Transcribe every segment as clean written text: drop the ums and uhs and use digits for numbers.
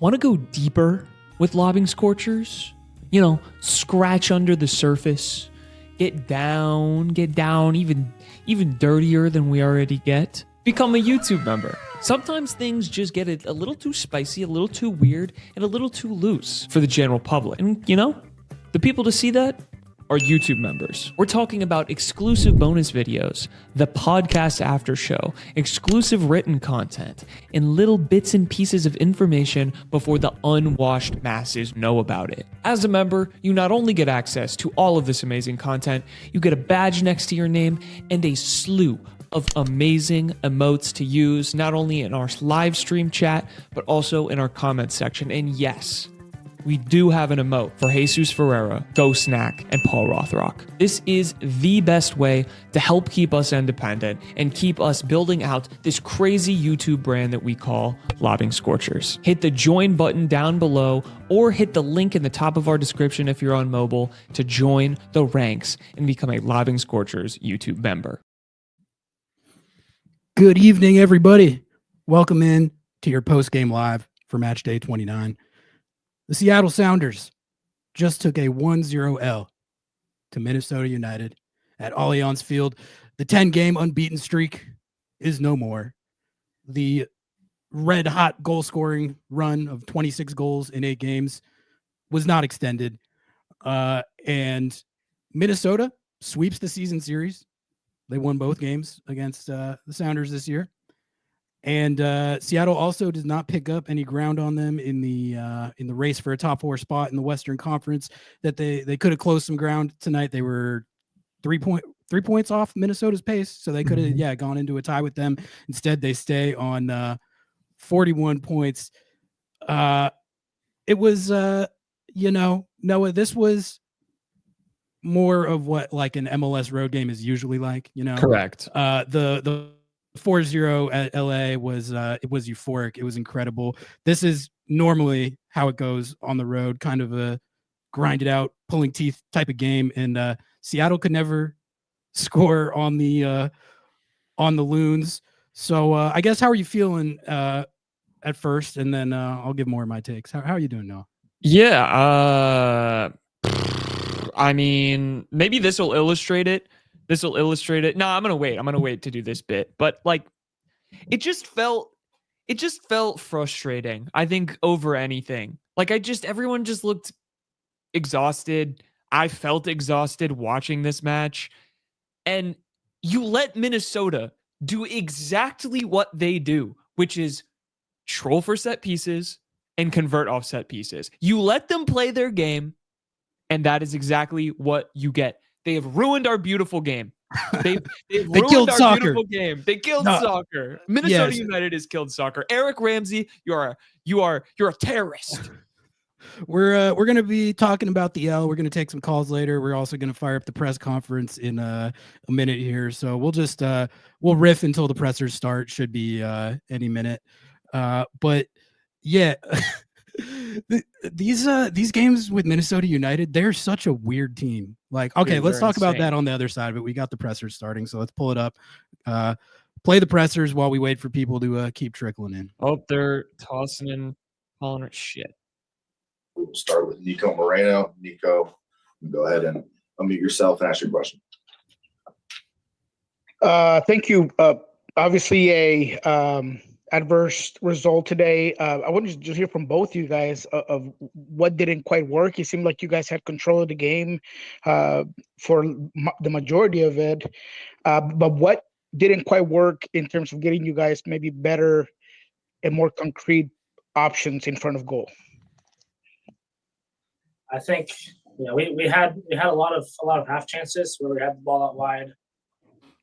Want to go deeper with Lobbing Scorchers? You know, scratch under the surface, get down even dirtier than we already get? Become a YouTube member. Sometimes things just get a little too spicy, a little too weird, and a little too loose for the general public. And you know, the people to see that are YouTube members. We're talking about exclusive bonus videos, the podcast after show, exclusive written content, and little bits and pieces of information before the unwashed masses know about it. As a member, you not only get access to all of this amazing content, you get a badge next to your name and a slew of amazing emotes to use, not only in our live stream chat, but also in our comments section. And yes, we do have an emote for Jesus Ferreira, Go Snack, and Paul Rothrock. This is the best way to help keep us independent and keep us building out this crazy YouTube brand that we call Lobbing Scorchers. Hit the join button down below or hit the link in the top of our description if you're on mobile to join the ranks and become a Lobbing Scorchers YouTube member. Good evening, everybody. Welcome in to your post-game live for Matchday 29. The Seattle Sounders just took a 1-0 L to Minnesota United at Allianz Field. The 10-game unbeaten streak is no more. The red-hot goal-scoring run of 26 goals in 8 games was not extended. And Minnesota sweeps the season series. They won both games against the Sounders this year. And Seattle also does not pick up any ground on them in the race for a top 4 spot in the Western Conference. That they could have closed some ground tonight. They were 3 points off Minnesota's pace, so they could have gone into a tie with them. Instead, they stay on 41 points. It was Noah, this was more of what like an MLS road game is usually like, Correct. The 4-0 at LA was euphoric. It was incredible. This is normally how it goes on the road, kind of a grind it out, pulling teeth type of game. And Seattle could never score on the Loons. So I guess, how are you feeling at first? And then I'll give more of my takes. How are you doing, Noah? Yeah. I mean, maybe this will illustrate it. No, I'm going to wait to do this bit. But like, it just felt frustrating, I think, over anything. Like, everyone just looked exhausted. I felt exhausted watching this match. And you let Minnesota do exactly what they do, which is troll for set pieces and convert off set pieces. You let them play their game, and that is exactly what you get. They have ruined our beautiful game. They've ruined killed our soccer. Beautiful game. They killed soccer. Minnesota United has killed soccer. Eric Ramsey, you're a terrorist. We're going to be talking about the L. We're going to take some calls later. We're also going to fire up the press conference in a minute here. So we'll just we'll riff until the pressers start. Should be any minute. But yeah. These games with Minnesota United, they're such a weird team. Like, okay, let's talk about that on the other side, but we got the pressers starting, so let's pull it up. Play the pressers while we wait for people to keep trickling in. Oh, they're tossing in calling it shit. We'll start with Nico Moreno. Nico, go ahead and unmute yourself and ask your question. Thank you. Obviously a adverse result today. I wanted to just hear from both you guys of what didn't quite work. It seemed like you guys had control of the game for the majority of it. But what didn't quite work in terms of getting you guys maybe better and more concrete options in front of goal? I think we had a lot of half chances where we had the ball out wide.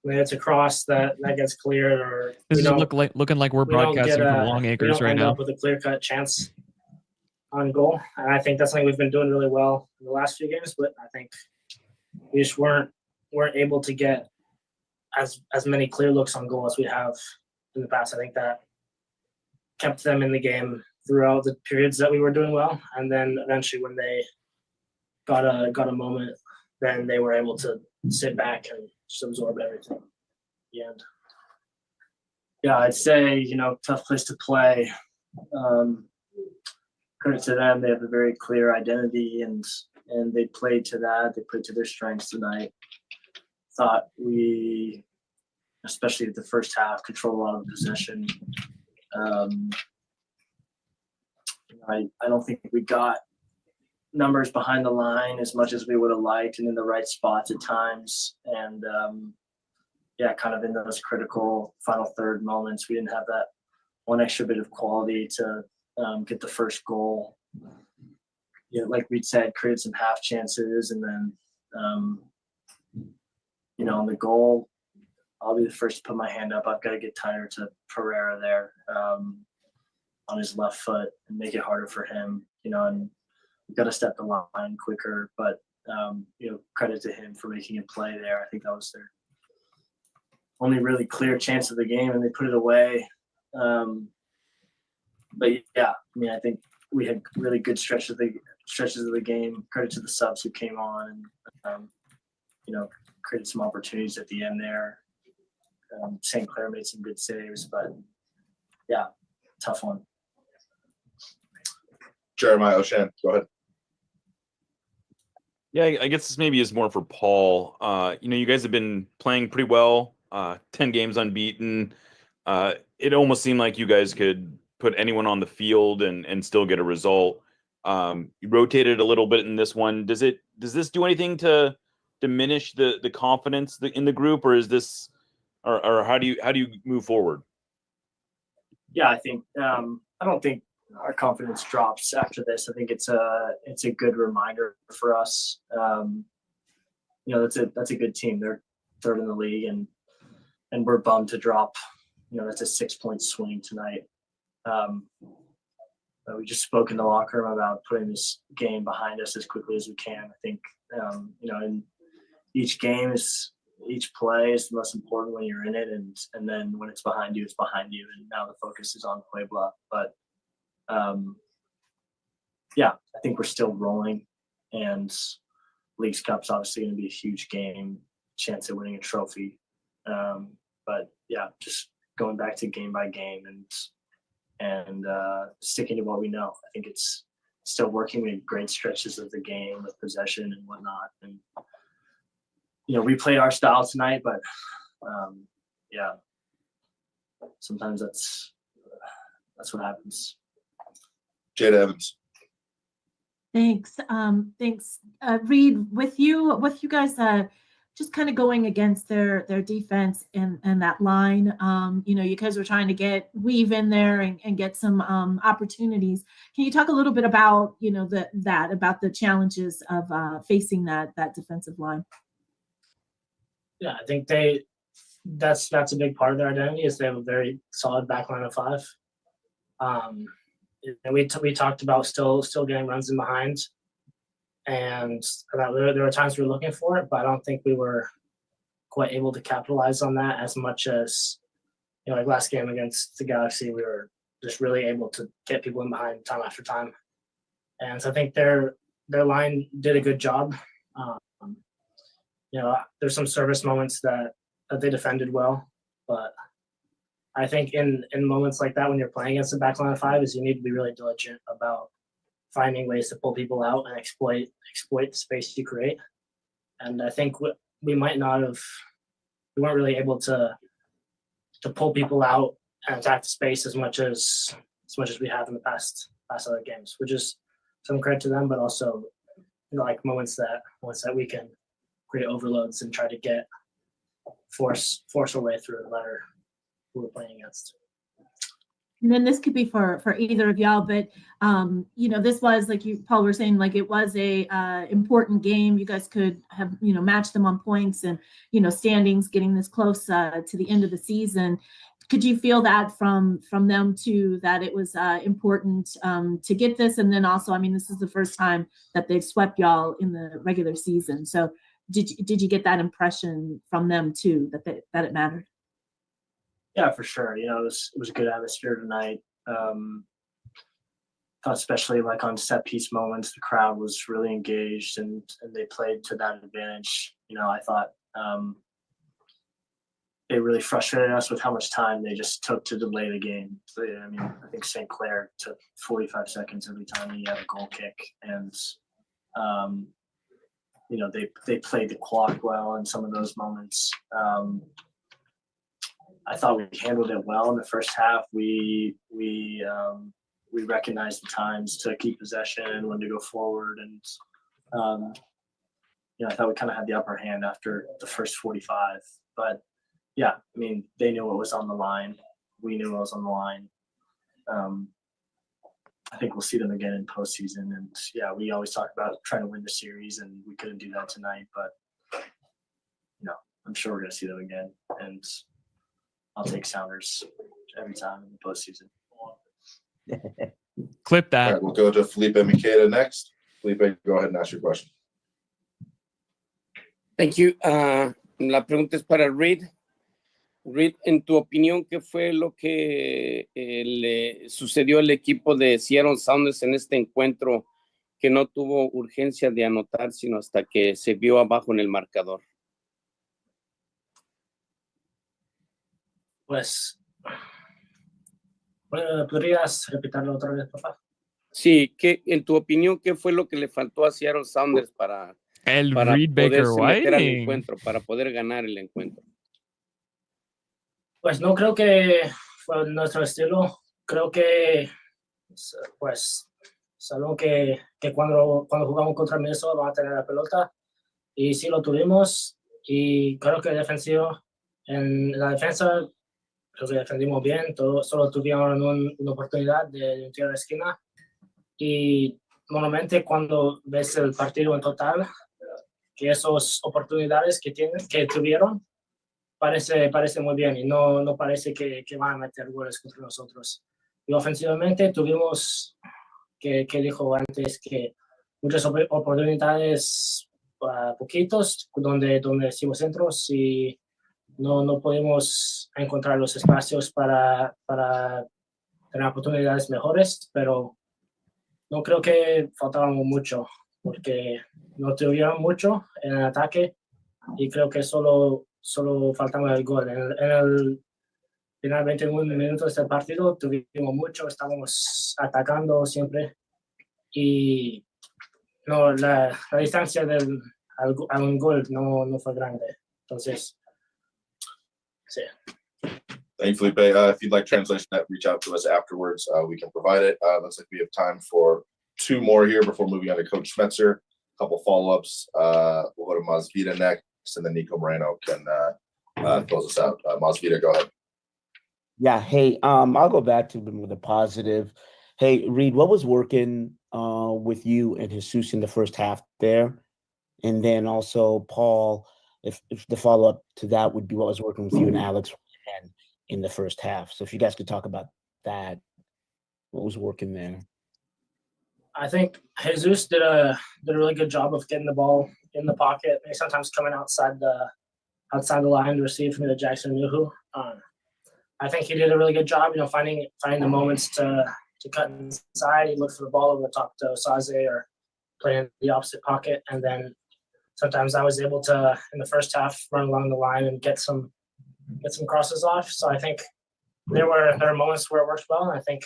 When it's a cross that gets cleared, or this is looking like we're broadcasting from Long Acres right now. Up with a clear-cut chance on goal, and I think that's something we've been doing really well in the last few games. But I think we just weren't able to get as many clear looks on goal as we have in the past. I think that kept them in the game throughout the periods that we were doing well, and then eventually when they got a moment, then they were able to sit back and just absorb everything. Yeah, I'd say, tough place to play. credit to them. They have a very clear identity, and they played to that. They played to their strengths tonight. Thought we, especially at the first half, controlled a lot of the possession. I don't think we got numbers behind the line as much as we would have liked, and in the right spots at times. And kind of in those critical final third moments, we didn't have that one extra bit of quality to get the first goal. Like we'd said, created some half chances, and then on the goal, I'll be the first to put my hand up. I've got to get tighter to Pereira there on his left foot and make it harder for him, and we've got to step the line quicker. But, credit to him for making a play there. I think that was their only really clear chance of the game, and they put it away. But yeah, I think we had really good stretches of the game. Credit to the subs who came on and, created some opportunities at the end there. St. Clair made some good saves, but yeah, tough one. Jeremiah O'Shan, go ahead. Yeah, I guess this maybe is more for Paul. You guys have been playing pretty well, 10 games unbeaten. It almost seemed like you guys could put anyone on the field and still get a result. You rotated a little bit in this one. Does this do anything to diminish the confidence in the group, or is this, or how do you move forward? Yeah, I think I don't think our confidence drops after this. I think it's a good reminder for us. That's a good team. They're third in the league, and we're bummed to drop. That's a 6-point swing tonight. We just spoke in the locker room about putting this game behind us as quickly as we can. I think in each game each play is the most important when you're in it, and then when it's behind you, it's behind you. And now the focus is on Puebla. But I think we're still rolling, and Leagues Cup's obviously going to be a huge game, chance of winning a trophy. But yeah, just going back to game by game and sticking to what we know. I think it's still working. We had great stretches of the game with possession and whatnot. And we played our style tonight, but sometimes that's what happens. Jada Evans. Thanks. Reed, with you guys just kind of going against their defense and that line, you guys were trying to weave in there and get some opportunities. Can you talk a little bit about, about the challenges of facing that defensive line? Yeah, I think that's a big part of their identity is they have a very solid back line of five. And we talked about still getting runs in behind, and there were times we were looking for it, but I don't think we were quite able to capitalize on that as much as like last game against the Galaxy, we were just really able to get people in behind time after time, and so I think their line did a good job. There's some service moments that they defended well, but I think in moments like that, when you're playing against the back line of five, is you need to be really diligent about finding ways to pull people out and exploit the space you create. And I think we weren't really able to pull people out and attack the space as much as we have in the past other games, which is some credit to them, but also like moments that we can create overloads and try to force our way through no matter who we're playing against. And then this could be for either of y'all, but this was, like you, Paul, were saying, like it was a important game. You guys could have matched them on points and standings, getting this close to the end of the season. Could you feel that from them too, that it was important to get this? And then also, this is the first time that they've swept y'all in the regular season. So did you get that impression from them too, that it mattered? Yeah, for sure. It was a good atmosphere tonight. Especially like on set piece moments, the crowd was really engaged and they played to that advantage. I thought really frustrated us with how much time they just took to delay the game. So, yeah, I mean, I think St. Clair took 45 seconds every time he had a goal kick, and you know, they played the clock well in some of those moments. I thought we handled it well in the first half. We recognized the times to keep possession, when to go forward, and you know, I thought we kind of had the upper hand after the first 45. But yeah, I mean, they knew what was on the line. We knew what was on the line. I think we'll see them again in postseason. And yeah, we always talk about trying to win the series, and we couldn't do that tonight. But you know, I'm sure we're going to see them again. And I'll take Sounders every time in the postseason. Clip All that. right, we'll go to Felipe Miqueda next. Felipe, go ahead and ask your question. Thank you. La pregunta es para Reed. Reed, en tu opinión, ¿qué fue lo que le sucedió al equipo de Seattle Sounders en este encuentro que no tuvo urgencia de anotar, sino hasta que se vio abajo en el marcador? Pues, ¿podrías repetirlo otra vez, por favor? Sí, en tu opinión, ¿qué fue lo que le faltó a Seattle Sounders para Reed Baker poderse meter al Whiting. encuentro, para poder ganar el encuentro? Pues no creo que fue nuestro estilo. Creo que, pues, sabemos que cuando jugamos contra Minnesota van a tener la pelota, y sí lo tuvimos, y creo que en la defensa creo que defendimos bien. Solo tuvieron una oportunidad de un tiro de esquina, y normalmente cuando ves el partido en total, que esas oportunidades que tuvieron parece muy bien, y no parece que van a meter goles contra nosotros. Y ofensivamente tuvimos, que dijo antes, que muchas oportunidades, poquitos, donde hicimos centros, y no pudimos encontrar los espacios para tener oportunidades mejores, pero no creo que faltábamos mucho, porque no tuvieron mucho en el ataque, y creo que solo faltaba el gol. En el final 21 minutos del partido tuvimos mucho, estábamos atacando siempre, y no, la distancia a un gol no fue grande. Entonces, sí. Thank you, Felipe. If you'd like translation, reach out to us afterwards. We can provide it. Looks like we have time for two more here before moving on to Coach Schmetzer. A couple follow-ups. We'll go to Masvita next, and then Nico Moreno can close us out. Masvita, go ahead. Yeah. Hey, I'll go back to them with a positive. Hey, Reed, what was working with you and Jesus in the first half there? And then also, Paul, if the follow-up to that would be what was working with you and Alex in the first half. So if you guys could talk about that, what was working there? I think Jesus did a really good job of getting the ball in the pocket, and sometimes coming outside the line to receive from the Jackson Nuhu. I think he did a really good job, finding the moments to cut inside. He looked for the ball over the top to Saze, or play in the opposite pocket, and then sometimes I was able to, in the first half, run along the line and get some crosses off. So I think there were moments where it worked well, and I think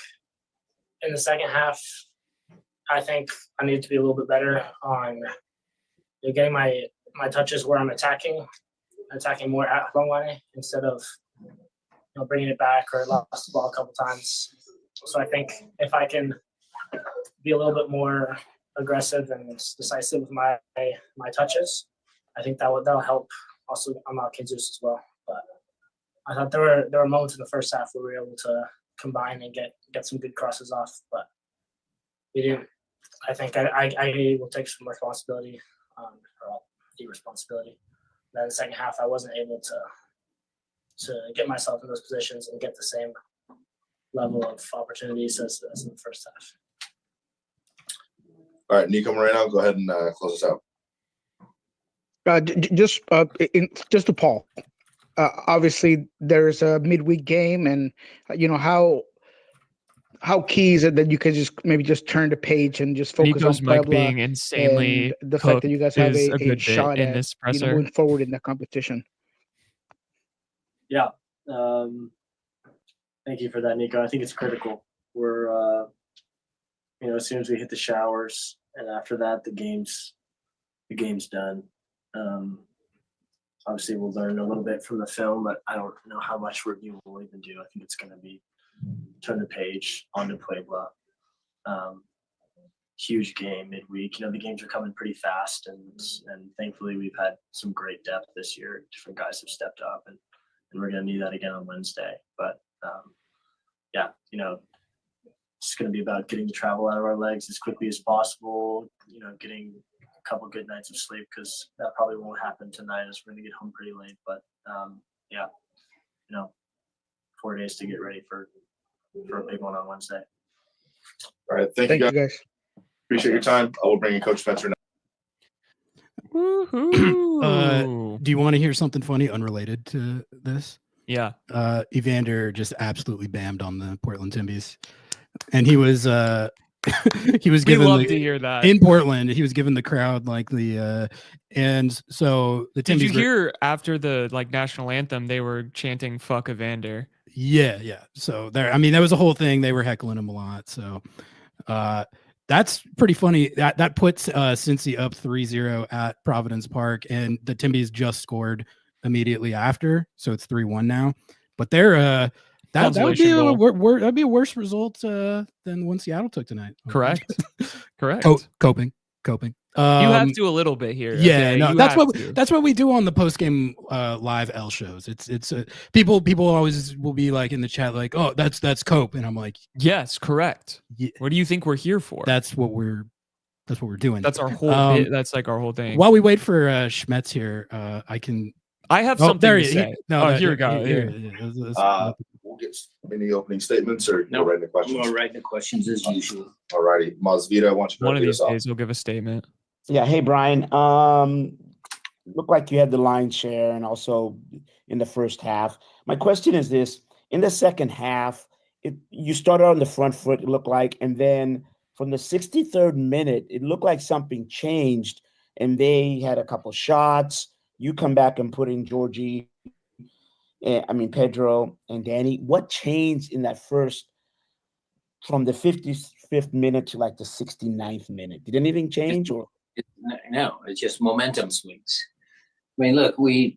in the second half, I think I need to be a little bit better on getting my touches where I'm attacking more at Hlongwane instead of bringing it back, or lost the ball a couple times. So I think if I can be a little bit more aggressive and decisive with my touches, I think that'll help also unlock Jesus as well. But I thought there were moments in the first half where we were able to combine and get some good crosses off, but we didn't. I think I will take some responsibility, or the responsibility. Then in the second half, I wasn't able to get myself in those positions and get the same level of opportunities as in the first half. All right, Nico Moreno, go ahead and close us out. Just to Paul. Obviously, there's a midweek game, and how key is it that you can just turn the page and just focus Nico's on mic Puebla being insanely and the fact that you guys have is a good bit shot in at this presser. moving forward in the competition? Yeah. Thank you for that, Nico. I think it's critical. We're, as soon as we hit the showers, and after that, the game's done. Obviously, we'll learn a little bit from the film, but I don't know how much review we'll even do. I think it's going to be turn the page onto Puebla. Huge game midweek. The games are coming pretty fast, and thankfully we've had some great depth this year. Different guys have stepped up, and we're going to need that again on Wednesday. But it's going to be about getting the travel out of our legs as quickly as possible. Getting a couple good nights of sleep, because that probably won't happen tonight, as we're going to get home pretty late. But 4 days to get ready for a big one on Wednesday. All right, thank you guys. Appreciate your time. I will bring in Coach Spencer now. Do you want to hear something funny unrelated to this? Yeah. Evander just absolutely bammed on the Portland Timbies, and he was he was given love to hear that in Portland. He was given the crowd and so the Timbies. Did you hear after the national anthem they wwere chanting "fuck Evander"? Yeah. So that was a whole thing. They were heckling him a lot. So that's pretty funny. That puts Cincy up 3-0 at Providence Park, and the Timbies just scored immediately after, so it's 3-1 now. But they're that would be that'd be a worse result than one Seattle took tonight. Correct. Coping. You have to a little bit here. Yeah, no, that's what we do on the postgame live L shows. It's people always will be in the chat oh, that's cope, and I'm like, yes, correct. Yeah. What do you think we're here for? That's what we're doing. That's our whole that's our whole thing. While we wait for Schmetz here, I have something to say. Here we go. We'll get any opening statements, or no, right into questions. We'll right into questions as usual. All righty, Masvita, why don't you one of these days we'll give a statement. Yeah. Hey, Brian. Looked like you had the lion's share, and also in the first half. My question is this: in the second half, you started on the front foot. It looked like, and then from the 63rd minute, it looked like something changed, and they had a couple shots. You come back and put in Georgie, Pedro and Danny. What changed in that first, from the 55th minute to the 69th minute? Did anything change? Or no, it's just momentum swings. Look, the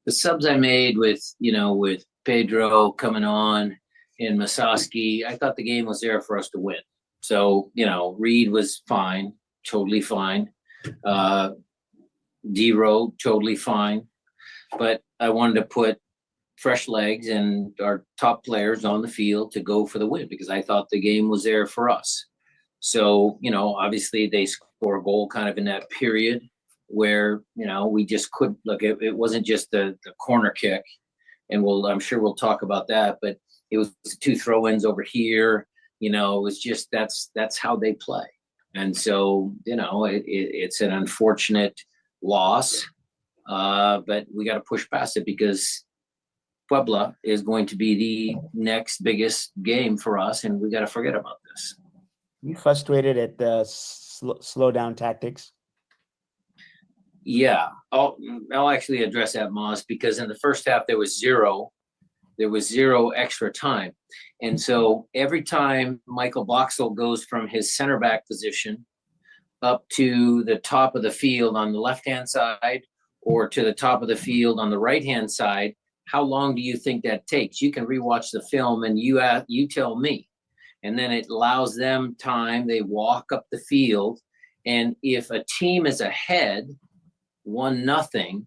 subs I made with Pedro coming on and Masaski, I thought the game was there for us to win. So, Reed was fine, totally fine. D-Row, totally fine. But I wanted to put fresh legs and our top players on the field to go for the win, because I thought the game was there for us. So, obviously they score a goal kind of in that period where, we just couldn't look. It wasn't just the corner kick, and I'm sure we'll talk about that, but it was 2 throw-ins over here. It was just, that's how they play. And so, it's an unfortunate loss, but we got to push past it, because Puebla is going to be the next biggest game for us, and we got to forget about this. You frustrated at the slow down tactics? Yeah, I'll actually address that, Moss, because in the first half there was zero extra time, and so every time Michael Boxall goes from his center back position up to the top of the field on the left-hand side, or to the top of the field on the right-hand side, how long do you think that takes? You can rewatch the film and you tell me. And then it allows them time. They walk up the field, and if a team is ahead 1-0,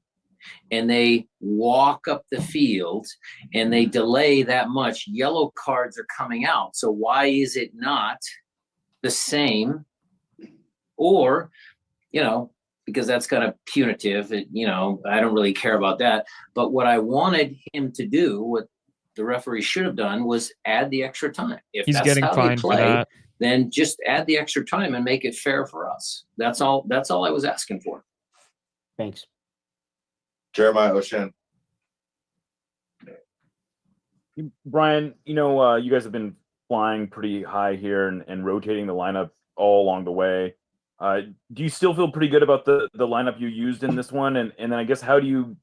and they walk up the field and they delay that much, yellow cards are coming out. So why is it not the same? Or, because that's kind of punitive, I don't really care about that. But what I wanted him to do, what the referee should have done, was add the extra time. If he's that's getting how fined play, for that, then just add the extra time and make it fair for us. That's all I was asking for. Thanks. Jeremiah O'Shan. Brian, you guys have been flying pretty high here and rotating the lineup all along the way. Do you still feel pretty good about the lineup you used in this one? And then I guess how do you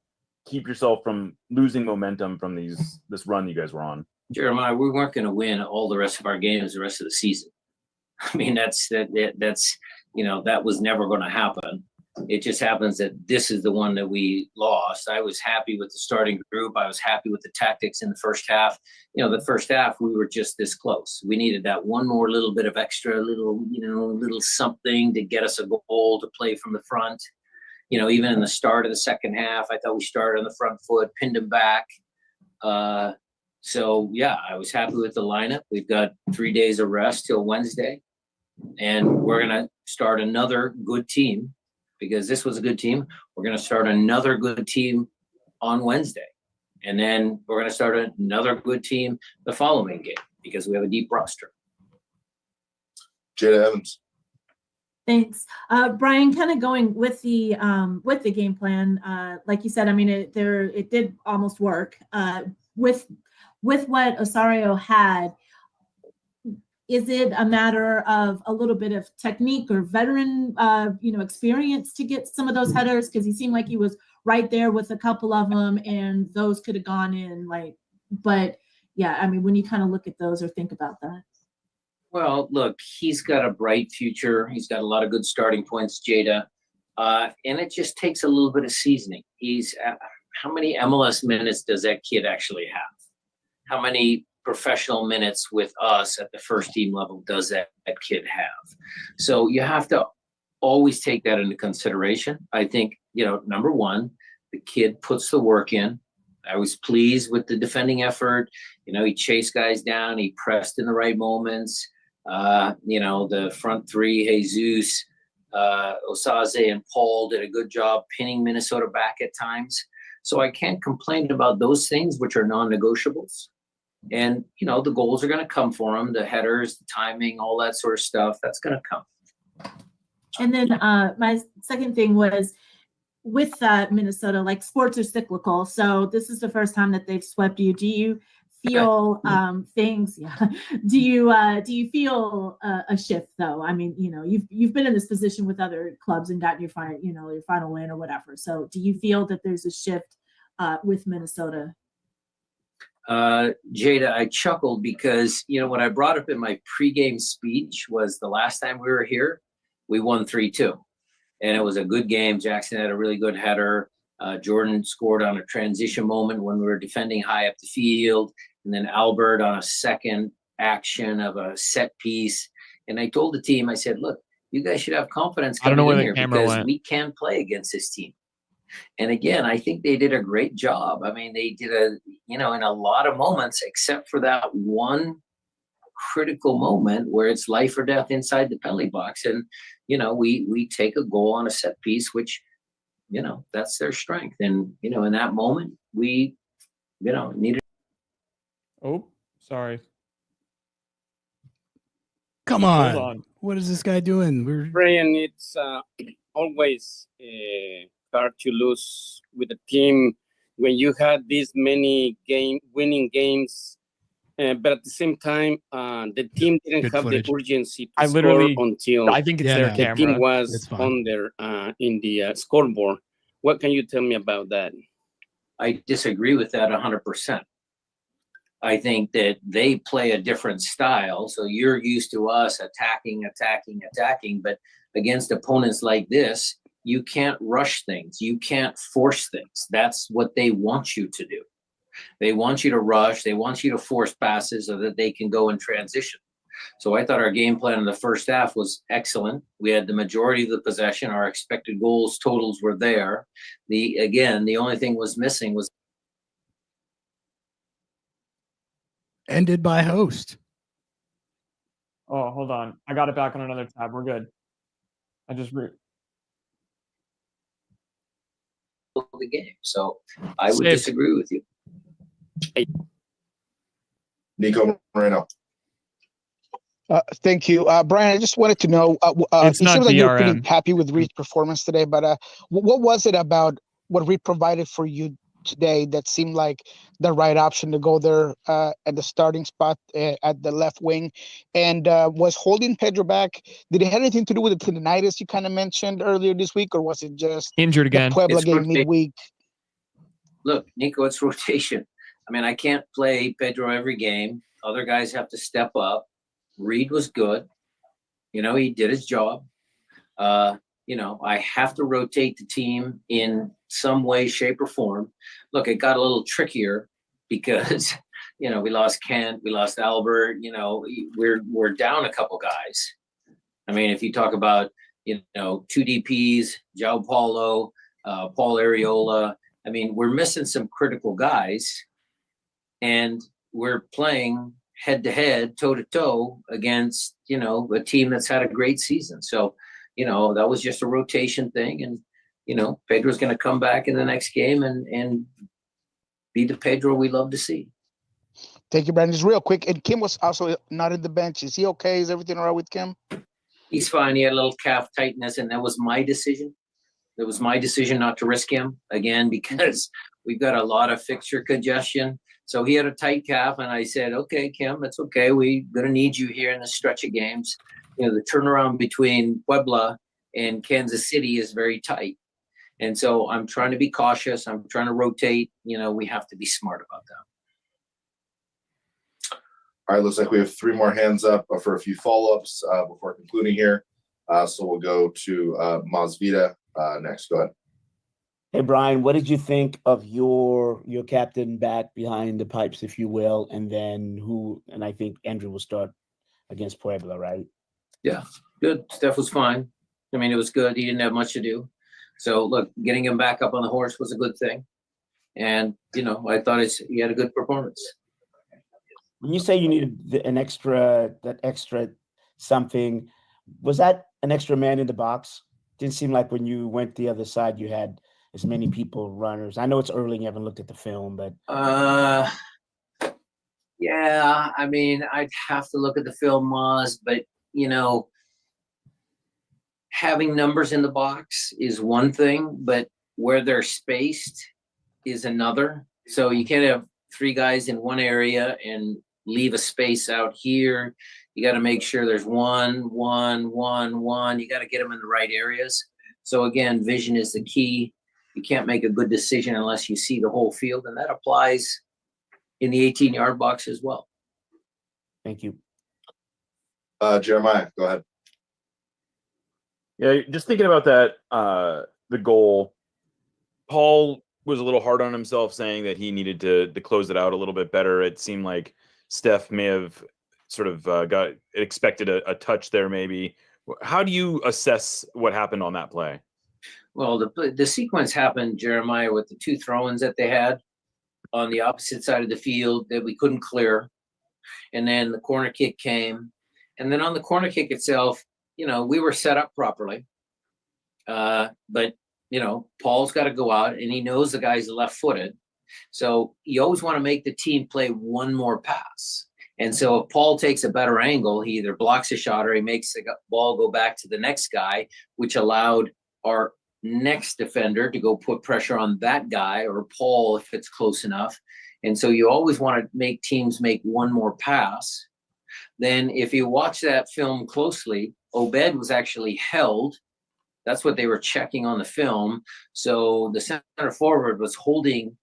keep yourself from losing momentum from this run you guys were on? Jeremiah, we weren't going to win all the rest of our games the rest of the season. I mean, that's that was never going to happen. It just happens that this is the one that we lost. I was happy with the starting group. I was happy with the tactics in the first half. The first half, we were just this close. We needed that one more little bit of extra, little something to get us a goal to play from the front. Even in the start of the second half, I thought we started on the front foot, pinned them back. So, yeah, I was happy with the lineup. We've got 3 days of rest till Wednesday, and we're going to start another good team. Because this was a good team, we're going to start another good team on Wednesday. And then we're going to start another good team the following game because we have a deep roster. Jada Evans. Thanks. Brian, kind of going with the game plan, like you said, I mean, it did almost work. With what Osorio had, is it a matter of a little bit of technique or veteran, experience to get some of those headers? Because he seemed like he was right there with a couple of them, and those could have gone in. But yeah, I mean, when you kind of look at those or think about that. Well, look, he's got a bright future. He's got a lot of good starting points, Jada, and it just takes a little bit of seasoning. How many MLS minutes does that kid actually have? How many professional minutes with us at the first team level does that kid have? So you have to always take that into consideration. I think, number one, the kid puts the work in. I was pleased with the defending effort. He chased guys down. He pressed in the right moments. The front three, Jesus, Osaze, and Paul did a good job pinning Minnesota back at times. So I can't complain about those things, which are non-negotiables. And, the goals are going to come for him, the headers, the timing, all that sort of stuff. That's going to come. And then my second thing was with Minnesota, like sports are cyclical. So this is the first time that they've swept you. Do you feel things? Yeah. Do you feel a shift though? I mean, you've been in this position with other clubs and gotten your final win or whatever. So do you feel that there's a shift with Minnesota? Jada, I chuckled because, what I brought up in my pregame speech was the last time we were here, we won 3-2. And it was a good game. Jackson had a really good header. Jordan scored on a transition moment when we were defending high up the field. And then Albert on a second action of a set piece. And I told the team, I said, look, you guys should have confidence coming in here because we can play against this team. And again, I think they did a great job. I mean, they did in a lot of moments, except for that one critical moment where it's life or death inside the penalty box. And, we take a goal on a set piece, which, that's their strength. And, in that moment, we, needed. Oh, sorry. Come on. Hold on. What is this guy doing? Brian, it's always hard to lose with a team when you had this many winning games, but at the same time, the team didn't have the urgency to score until I think it's their the camera. team was on there in the scoreboard. What can you tell me about that? I disagree with that 100%. I think that they play a different style. So you're used to us attacking, but against opponents like this, you can't rush things. You can't force things. That's what they want you to do. They want you to rush. They want you to force passes so that they can go in transition. So I thought our game plan in the first half was excellent. We had the majority of the possession. Our expected goals totals were there. The only thing was missing was ended by host. Oh, hold on. I got it back on another tab. We're good. I just the game. So I would disagree with you. Nico Moreno. Thank you. Brian, I just wanted to know, it seems like you're pretty happy with Reed's performance today, but what was it about what Reed provided for you today that seemed like the right option to go there at the starting spot at the left wing? And was holding Pedro back, did it have anything to do with the tendinitis you kind of mentioned earlier this week, or was it just injured again? The Puebla game midweek? look, Nico, it's rotation. I mean, I can't play Pedro every game. Other guys have to step up. Reed was good. He did his job. I have to rotate the team in some way, shape, or form. Look, it got a little trickier because, we lost Kent, we lost Albert. We're down a couple guys. I mean, if you talk about, two DPs, João Paulo, Paul Areola, I mean, we're missing some critical guys, and we're playing head-to-head, toe-to-toe against, a team that's had a great season. So, that was just a rotation thing. And, Pedro's going to come back in the next game and be the Pedro we love to see. Thank you, Brandon. Just real quick, and Kim was also not in the bench. Is he okay? Is everything all right with Kim? He's fine. He had a little calf tightness, and that was my decision. It was my decision not to risk him again because we've got a lot of fixture congestion. So he had a tight calf, and I said, okay, Kim, it's okay. We're going to need you here in the stretch of games. The turnaround between Puebla and Kansas City is very tight. And so I'm trying to be cautious. I'm trying to rotate. We have to be smart about that. All right, looks like we have 3 more hands up for a few follow-ups before concluding here. So we'll go to Masvita next. Go ahead. Hey, Brian, what did you think of your captain back behind the pipes, if you will, and I think Andrew will start against Puebla, right? Yeah, good. Steph was fine. I mean, it was good. He didn't have much to do. So, look, getting him back up on the horse was a good thing. And, I thought he had a good performance. When you say you needed that extra something, was that an extra man in the box? Didn't seem like when you went the other side, you had as many people runners. I know it's early and you haven't looked at the film, but yeah, I mean, I'd have to look at the film, Maz, but having numbers in the box is one thing, but where they're spaced is another. So you can't have 3 guys in one area and leave a space out here. You got to make sure there's one. You got to get them in the right areas. So again, vision is the key. You can't make a good decision unless you see the whole field, and that applies in the 18-yard box as well. Thank you. Jeremiah, go ahead. Yeah, just thinking about that, the goal, Paul was a little hard on himself, saying that he needed to close it out a little bit better. It seemed like Steph may have sort of expected a touch there maybe. How do you assess what happened on that play? Well, the sequence happened, Jeremiah, with the 2 throw-ins that they had on the opposite side of the field that we couldn't clear. And then the corner kick came. And then on the corner kick itself, we were set up properly. But, Paul's got to go out, and he knows the guy's left-footed. So you always want to make the team play one more pass. And so if Paul takes a better angle, he either blocks a shot or he makes the ball go back to the next guy, which allowed our next defender to go put pressure on that guy or Paul if it's close enough. And so you always want to make teams make one more pass. Then if you watch that film closely, Obed was actually held. That's what they were checking on the film. So the center forward was holding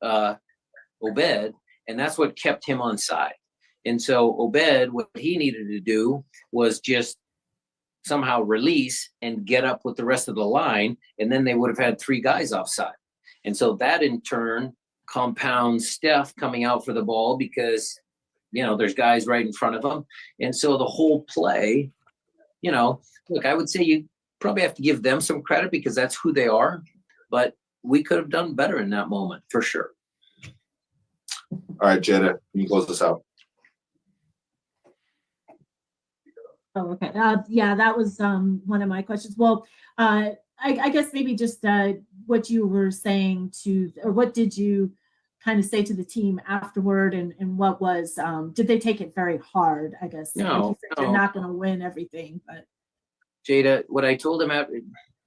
Obed, and that's what kept him on side. And so Obed, what he needed to do was just somehow release and get up with the rest of the line, and then they would have had 3 guys offside. And so that in turn compounds Steph coming out for the ball because, there's guys right in front of him. And so the whole play, look, I would say you probably have to give them some credit because that's who they are, but we could have done better in that moment for sure. All right, Jada, you can close this out. Oh, okay. Yeah, that was one of my questions. Well, I guess maybe just what you were saying or what did you kind of say to the team afterward, and what was did they take it very hard? I guess No, like you said, you're no. not going to win everything, but Jada, what I told him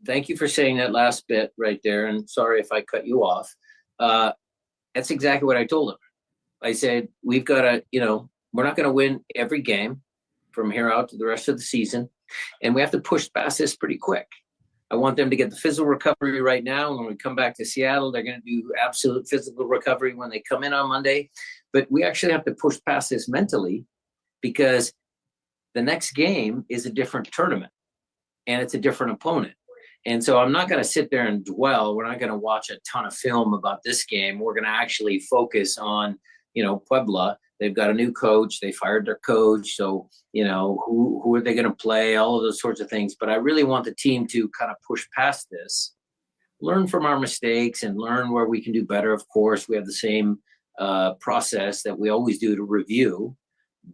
thank you for saying that last bit right there, and sorry if I cut you off. That's exactly what I told him. I said, we've got to, we're not going to win every game from here out to the rest of the season, and we have to push past this pretty quick. I want them to get the physical recovery right now. And when we come back to Seattle, they're going to do absolute physical recovery when they come in on Monday. But we actually have to push past this mentally, because the next game is a different tournament and it's a different opponent. And so I'm not going to sit there and dwell. We're not going to watch a ton of film about this game. We're going to actually focus on, Puebla. They've got a new coach. They fired their coach. So, who are they going to play? All of those sorts of things. But I really want the team to kind of push past this, learn from our mistakes and learn where we can do better. Of course, we have the same process that we always do to review,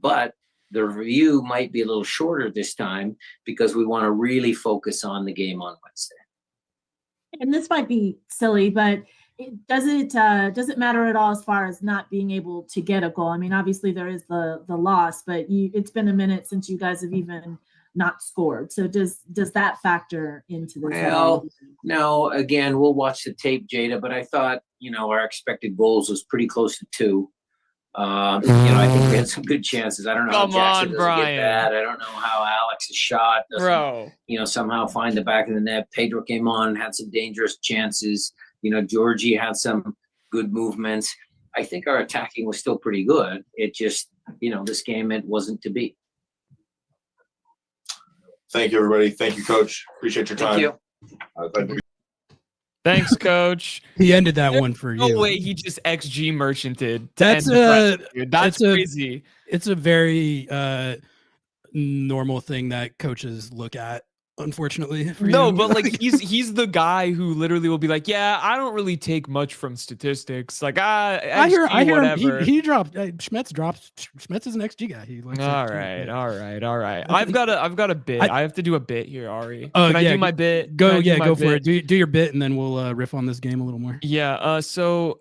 but the review might be a little shorter this time because we want to really focus on the game on Wednesday. And this might be silly, but does it matter at all as far as not being able to get a goal? I mean, obviously there is the loss, but it's been a minute since you guys have even not scored. So does that factor into this? Well, no, again, we'll watch the tape, Jada, but I thought, our expected goals was pretty close to 2. I think we had some good chances. I don't know how Jackson doesn't get that. I don't know how Alex's shot doesn't, somehow find the back of the net. Pedro came on and had some dangerous chances. Georgie had some good movements. I think our attacking was still pretty good. It just, this game, it wasn't to be. Thank you, everybody. Thank you, Coach. Appreciate your time. Thank you. Thanks, Coach. He ended that one for you. No way he just XG merchanted. That's crazy. It's a very normal thing that coaches look at, unfortunately. No, but like he's the guy who literally will be like, yeah, I don't really take much from statistics. Like I hear him, he dropped Schmetz is an XG guy. He likes all right. I've got a bit. I have to do a bit here, Ari. Can I do my bit? Go for it. Do your bit and then we'll riff on this game a little more. Yeah, so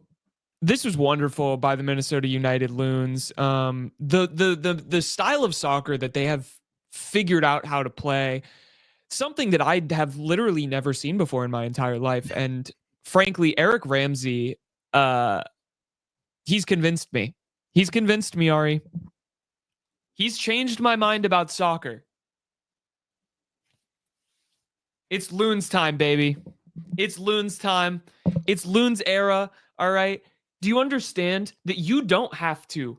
this was wonderful by the Minnesota United Loons. The style of soccer that they have figured out how to play, something that I have literally never seen before in my entire life. And frankly, Eric Ramsey, he's convinced me. He's convinced me, Ari. He's changed my mind about soccer. It's Loons time, baby. It's Loons time. It's Loons era, all right? Do you understand that you don't have to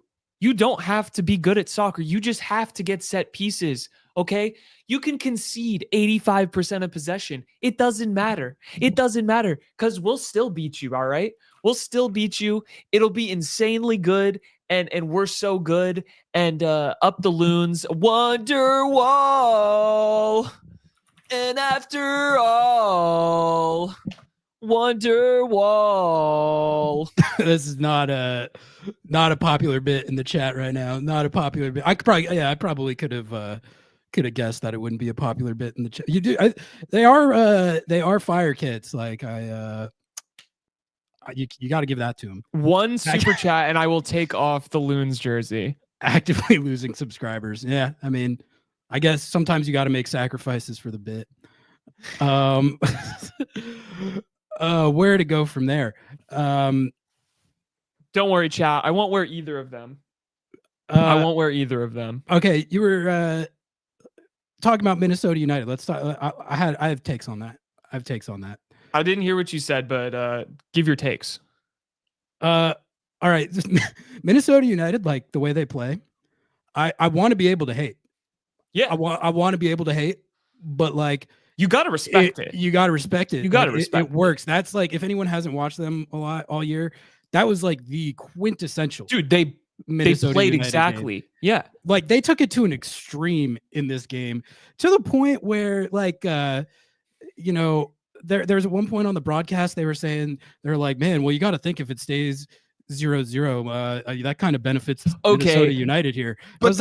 be good at soccer. You just have to get set pieces, okay? You can concede 85% of possession. It doesn't matter. It doesn't matter because we'll still beat you, all right? We'll still beat you. It'll be insanely good, and we're so good. And up the Loons, Wonderwall. And after all, Wonderwall. This is not a popular bit in the chat right now. Not a popular bit. I probably could have guessed that it wouldn't be a popular bit in the chat. You do. They are fire kids. Like you got to give that to them. One super chat, and I will take off the Loons jersey. Actively losing subscribers. Yeah, I mean, I guess sometimes you got to make sacrifices for the bit. Where to go from there? Don't worry, chat. I won't wear either of them. I won't wear either of them. Okay, you were talking about Minnesota United. Let's talk. I have takes on that. I didn't hear what you said, but give your takes. All right, Minnesota United, like the way they play, I want to be able to hate. Yeah, I want to be able to hate, but like you got to respect it. You got to respect it. You got to respect it. It works. That's like, if anyone hasn't watched them a lot all year, that was like the quintessential. They played United exactly. Game. Yeah. Like they took it to an extreme in this game to the point where like, there's at one point on the broadcast, they were saying, they're like, man, well, you got to think if it stays 0-0, that kind of benefits Minnesota United here. But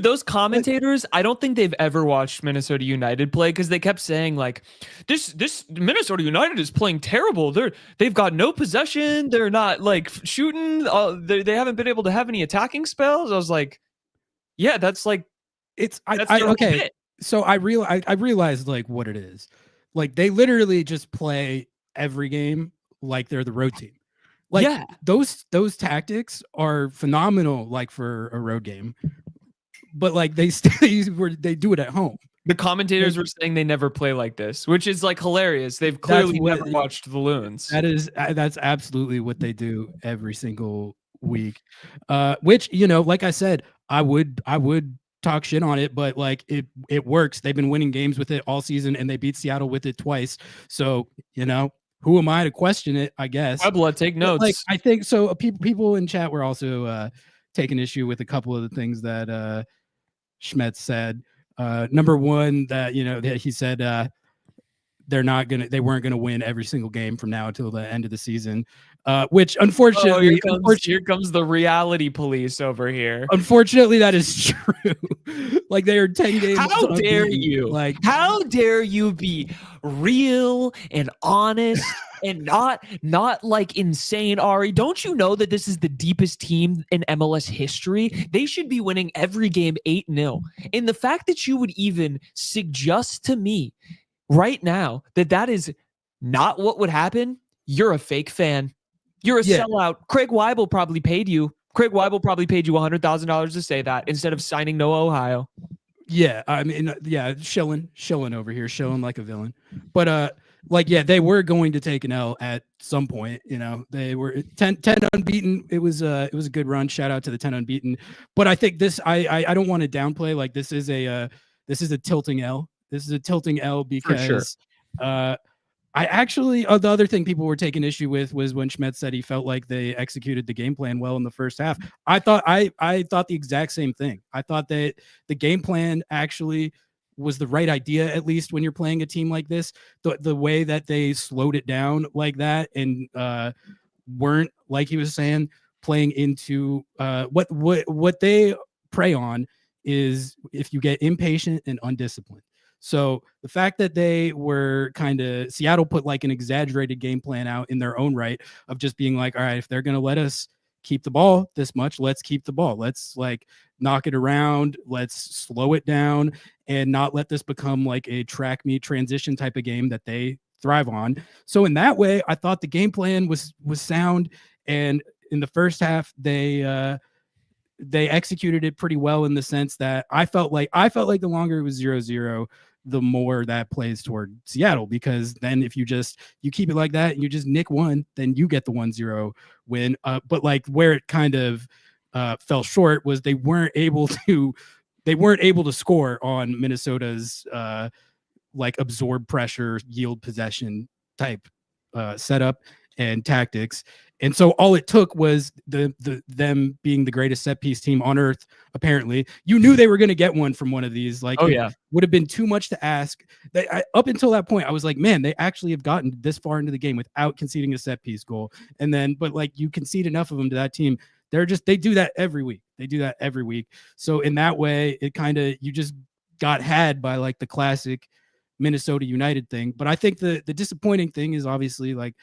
those commentators, I don't think they've ever watched Minnesota United play, because they kept saying like, this Minnesota United is playing terrible. They've got no possession. They're not like shooting. They haven't been able to have any attacking spells. I was like, yeah, that's like okay. So I realized like what it is. Like they literally just play every game like they're the road team. Like those tactics are phenomenal, like for a road game, but like they do it at home. The commentators were saying they never play like this, which is like hilarious. They've clearly never watched the Loons. That's absolutely what they do every single week. Which, you know, like I said, I would talk shit on it, but like it works. They've been winning games with it all season, and they beat Seattle with it twice. So, you know, who am I to question it? I guess. Puebla, take notes. Like, I think so. People in chat were also taking issue with a couple of the things that Schmetz said. Number one, that, you know, that he said they weren't gonna win every single game from now until the end of the season, which unfortunately, here comes the reality police over here. Unfortunately, that is true. Like, they are 10 games. How dare you? Like, how dare you be real and honest and not like insane, Ari? Don't you know that this is the deepest team in MLS history? They should be winning every game 8-0. And the fact that you would even suggest to me right now that is not what would happen, you're a fake fan. You're a sellout. Craig Weibel probably paid you. Craig Weibel probably paid you $100,000 to say that instead of signing Noah Ohio. Yeah, I mean, yeah, shilling over here, shilling like a villain. But like, yeah, they were going to take an L at some point. You know, they were 10 unbeaten. It was a good run. Shout out to the 10 unbeaten. But I think this, I don't want to downplay. Like, this is a tilting L. This is a tilting L because I actually, the other thing people were taking issue with was when Schmetz said he felt like they executed the game plan well in the first half. I thought the exact same thing. I thought that the game plan actually was the right idea, at least when you're playing a team like this. The way that they slowed it down like that and weren't, like he was saying, playing into what they prey on is if you get impatient and undisciplined. So the fact that they were Seattle put like an exaggerated game plan out in their own right of just being like, all right, if they're going to let us keep the ball this much, let's keep the ball. Let's like knock it around. Let's slow it down and not let this become like a track meet transition type of game that they thrive on. So in that way, I thought the game plan was sound. And in the first half, they executed it pretty well in the sense that I felt like the longer it was 0-0, the more that plays toward Seattle, because then if you keep it like that and you just nick one, then you get the 1-0 win. But like where it kind of fell short was they weren't able to score on Minnesota's like absorb pressure, yield possession type setup and tactics. And so all it took was them being the greatest set piece team on earth. Apparently, you knew they were going to get one from one of these. Like, would have been too much to ask. Up until that point, I was like, man, they actually have gotten this far into the game without conceding a set piece goal. And then, but like, you concede enough of them to that team, they do that every week. So in that way, it kind of, you just got had by like the classic Minnesota United thing. But I think the disappointing thing is obviously like,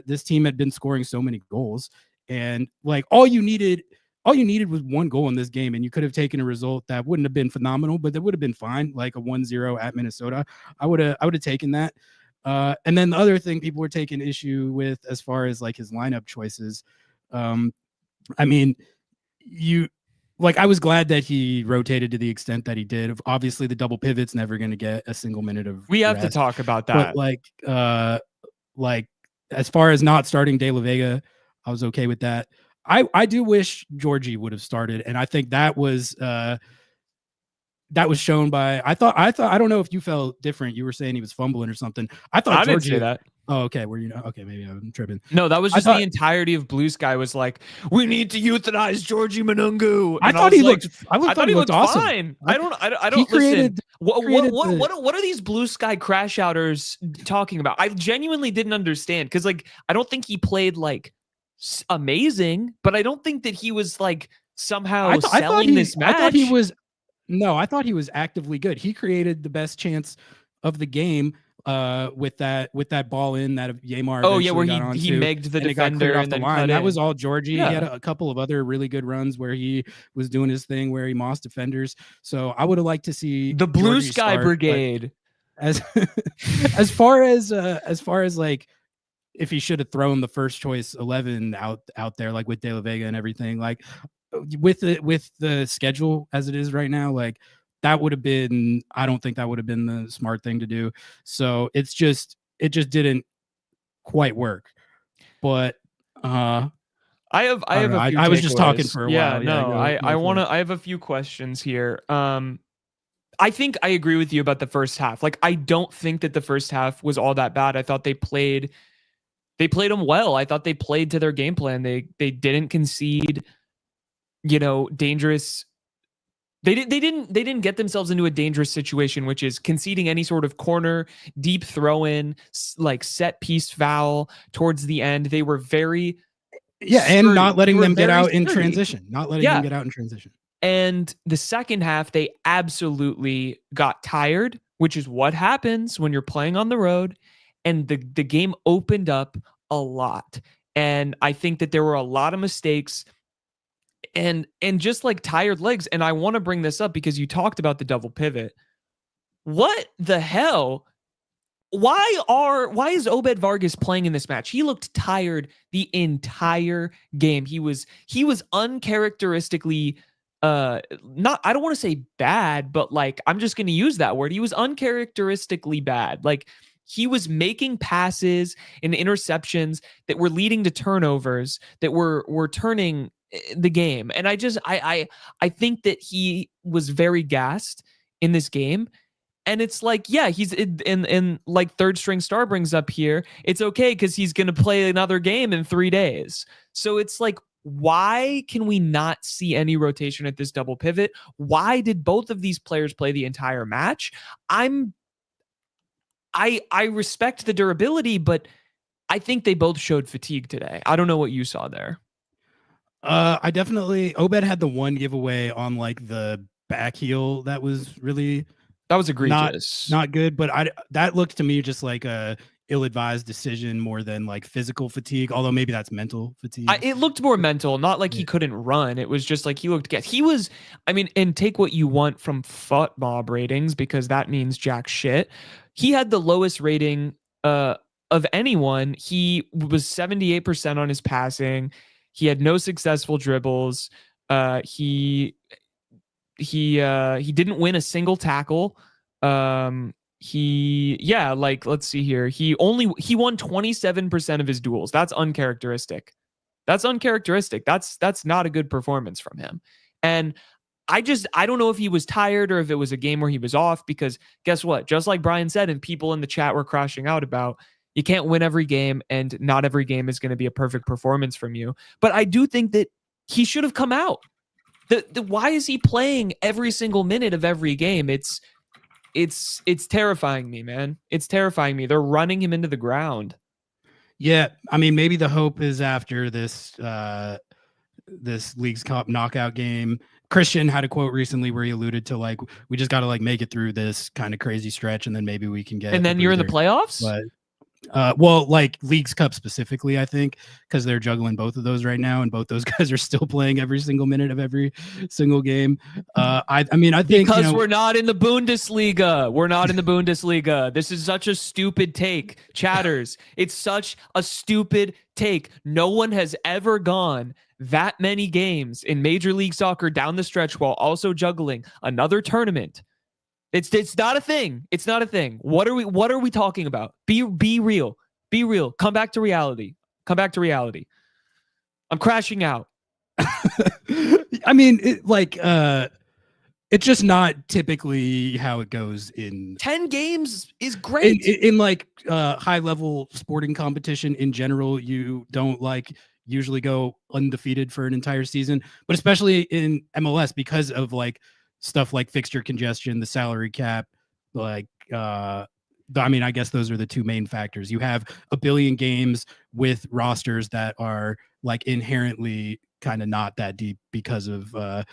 this team had been scoring so many goals, and like all you needed was one goal in this game, and you could have taken a result that wouldn't have been phenomenal, but that would have been fine, like a 1-0 at Minnesota. I would have taken that. And then the other thing people were taking issue with as far as like his lineup choices, I mean, I was glad that he rotated to the extent that he did. Obviously, the double pivot's never going to get a single minute of We have rest, to talk about that. But like as far as not starting De La Vega, I was okay with that. I do wish Georgie would have started, and I think that was shown by. I thought I don't know if you felt different. You were saying he was fumbling or something. I thought I didn't say that. Oh, okay. Were you? Okay, maybe I'm tripping. No, that was just the entirety of Blue Sky was like, we need to euthanize Georgie Manungu. I thought he looked awesome. Fine. I don't listen. What are these Blue Sky crash outers talking about? I genuinely didn't understand, because like I don't think he played like amazing, but I don't think that he was like somehow selling this match. I thought he was actively good. He created the best chance of the game with that ball in that Yamar. Oh yeah, where he megged the defender and then cut that was all Georgie. Yeah. He had a couple of other really good runs where he was doing his thing where he mossed defenders. So I would have liked to see the Blue Sky Brigade. As far as like if he should have thrown the first choice 11 out there, like with De La Vega and everything, like with the schedule as it is right now, like that would have been, I don't think that would have been the smart thing to do. So it just didn't quite work. But I have don't know. a few I was just talking takeaways. for a Yeah, while. no, Yeah, I go want for to. I have a few questions here. I think I agree with you about the first half. Like, I don't think that the first half was all that bad. I thought they played them well. I thought they played to their game plan. They didn't concede, dangerous. They didn't get themselves into a dangerous situation, which is conceding any sort of corner, deep throw in, like set piece foul towards the end. They were very and not sturdy. letting They were them get very out in sturdy. transition. Not letting Yeah. them get out in transition. And the second half, they absolutely got tired, which is what happens when you're playing on the road. And the game opened up a lot. And I think that there were a lot of mistakes and just like tired legs. And I want to bring this up because you talked about the double pivot. What the hell? Why is Obed Vargas playing in this match? He looked tired the entire game. He was uncharacteristically not, I don't want to say bad, but like, I'm just going to use that word. He was uncharacteristically bad. Like, he was making passes and interceptions that were leading to turnovers that were turning the game. And I think that he was very gassed in this game. And it's like, yeah, he's in like third string star brings up here. It's okay because he's going to play another game in 3 days. So it's like, why can we not see any rotation at this double pivot? Why did both of these players play the entire match? I respect the durability, but I think they both showed fatigue today. I don't know what you saw there. I definitely, Obed had the one giveaway on like the back heel that was egregious, not good. But that looked to me just like a ill-advised decision more than like physical fatigue. Although maybe that's mental fatigue. It looked more mental, not like he couldn't run. It was just like he looked. He was. I mean, and take what you want from FUTMob ratings because that means jack shit. He had the lowest rating of anyone. He was 78% on his passing. He had no successful dribbles. He didn't win a single tackle. Let's see here. He won 27% of his duels. That's uncharacteristic. That's not a good performance from him. And I don't know if he was tired or if it was a game where he was off, because guess what? Just like Brian said, and people in the chat were crashing out about, you can't win every game and not every game is going to be a perfect performance from you. But I do think that he should have come out. Why is he playing every single minute of every game? It's terrifying me, man. It's terrifying me. They're running him into the ground. Yeah, I mean, maybe the hope is after this Leagues Cup knockout game. Christian had a quote recently where he alluded to like, we just got to like make it through this kind of crazy stretch, and then maybe we can get. And then you're in the playoffs. But well, like Leagues Cup specifically, I think, because they're juggling both of those right now, and both those guys are still playing every single minute of every single game. I think because we're not in the Bundesliga. We're not in the Bundesliga. This is such a stupid take, chatters. It's such a stupid take. No one has ever gone that many games in Major League Soccer down the stretch while also juggling another tournament. It's not a thing. It's not a thing. What are we talking about? Be real. Be real. Come back to reality. Come back to reality. I'm crashing out. I mean, it's just not typically how it goes in 10 games is great. In like high level sporting competition in general. You don't like usually go undefeated for an entire season, but especially in MLS because of like stuff like fixture congestion, the salary cap, like I guess those are the two main factors. You have a billion games with rosters that are like inherently kind of not that deep because of the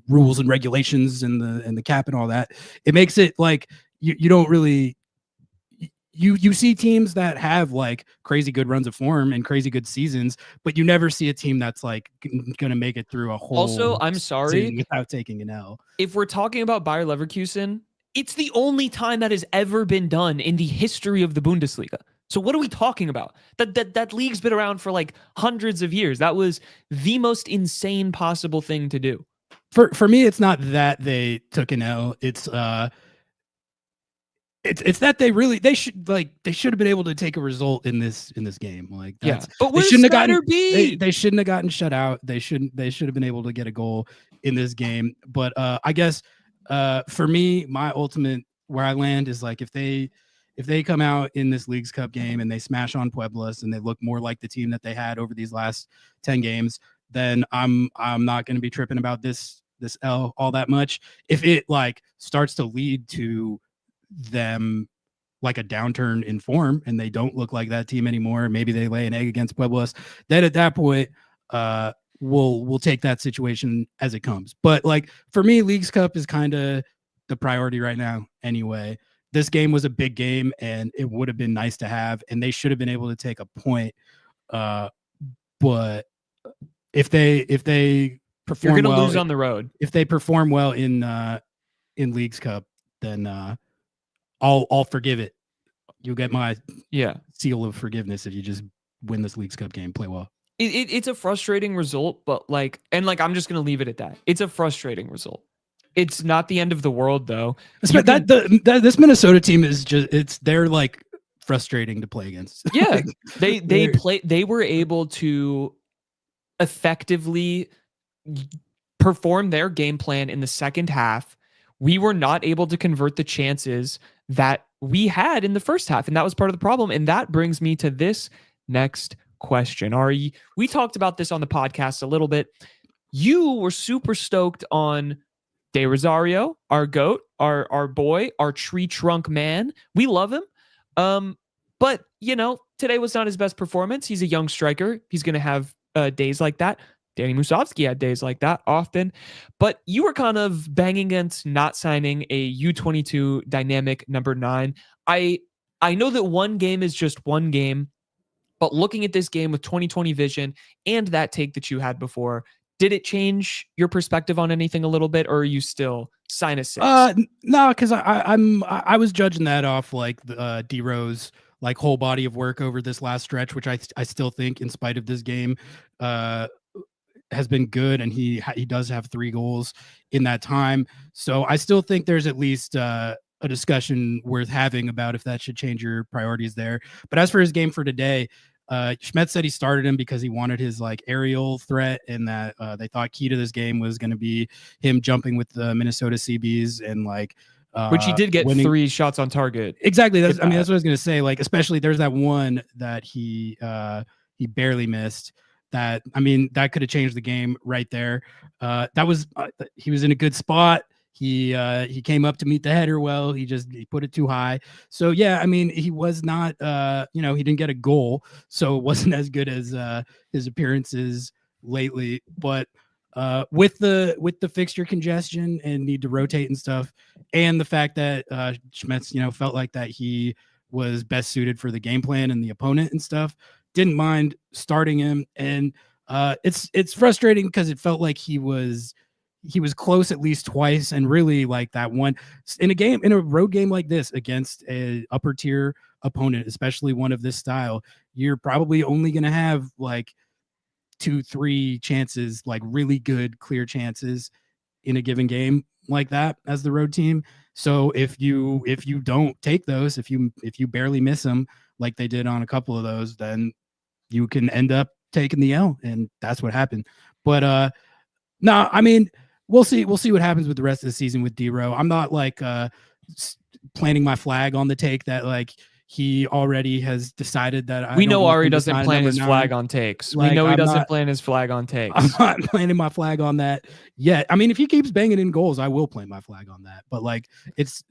rules and regulations and the cap and all that. It makes it like you don't really you see teams that have like crazy good runs of form and crazy good seasons, but you never see a team that's like going to make it through a whole. Also, I'm sorry, without taking an L. If we're talking about Bayer Leverkusen, it's the only time that has ever been done in the history of the Bundesliga. So what are we talking about? That league's been around for like hundreds of years. That was the most insane possible thing to do. for me, it's not that they took an L. It's that they should have been able to take a result in this game. Like that's but they shouldn't have Snyder gotten they shouldn't have gotten shut out. They should have been able to get a goal in this game. But I guess for me, my ultimate where I land is like if they come out in this Leagues Cup game and they smash on Pueblas and they look more like the team that they had over these last 10 games, then I'm not going to be tripping about this L all that much. If it like starts to lead to them like a downturn in form and they don't look like that team anymore, maybe they lay an egg against Pueblas, then at that point we'll take that situation as it comes. But like for me, Leagues Cup is kind of the priority right now anyway. This game was a big game and it would have been nice to have, and they should have been able to take a point. But if they perform, you're gonna lose on the road. If they perform well in Leagues Cup, then I'll forgive it. You'll get my seal of forgiveness if you just win this Leagues Cup game, play well. It's a frustrating result, but I'm just gonna leave it at that. It's a frustrating result. It's not the end of the world, though. This Minnesota team is they're like frustrating to play against. Yeah, they were able to effectively perform their game plan in the second half. We were not able to convert the chances that we had in the first half, and that was part of the problem. And that brings me to this next question. Ari, we talked about this on the podcast a little bit. You were super stoked on De Rosario, our GOAT, our boy, our tree trunk man. We love him. But, today was not his best performance. He's a young striker. He's going to have days like that. Danny Musovski had days like that often. But you were kind of banging against not signing a U22 dynamic number 9. I know that one game is just one game, but looking at this game with 2020 vision and that take that you had before, did it change your perspective on anything a little bit, or are you still sinus 6? No, because I was judging that off like D-Rose like whole body of work over this last stretch, which I still think, in spite of this game, has been good, and he does have 3 goals in that time. So I still think there's at least a discussion worth having about if that should change your priorities there. But as for his game for today, Schmetz said he started him because he wanted his like aerial threat, and that they thought key to this game was going to be him jumping with the Minnesota CBs and like which he did get winning 3 shots on target. Exactly. That's what I was going to say. Like, especially there's that one that he barely missed. That could have changed the game right there. That was he was in a good spot. He came up to meet the header well. He put it too high. So yeah, he was not he didn't get a goal, so it wasn't as good as his appearances lately. But with the fixture congestion and need to rotate and stuff, and the fact that Schmetz felt like that he was best suited for the game plan and the opponent and stuff, didn't mind starting him. And it's frustrating because it felt like he was close at least twice, and really like that one in a road game like this against a upper tier opponent, especially one of this style, you're probably only going to have like 2-3 chances, like really good clear chances in a given game like that as the road team. So if you don't take those, if you barely miss them like they did on a couple of those, then you can end up taking the L, and that's what happened. But we'll see what happens with the rest of the season with D-Ro. I'm not like planting my flag on the take that like he already has decided that we know Ari doesn't plant his flag on takes. We know he doesn't plant his flag on takes. I'm not planting my flag on that yet. If he keeps banging in goals, I will plant my flag on that. But like it's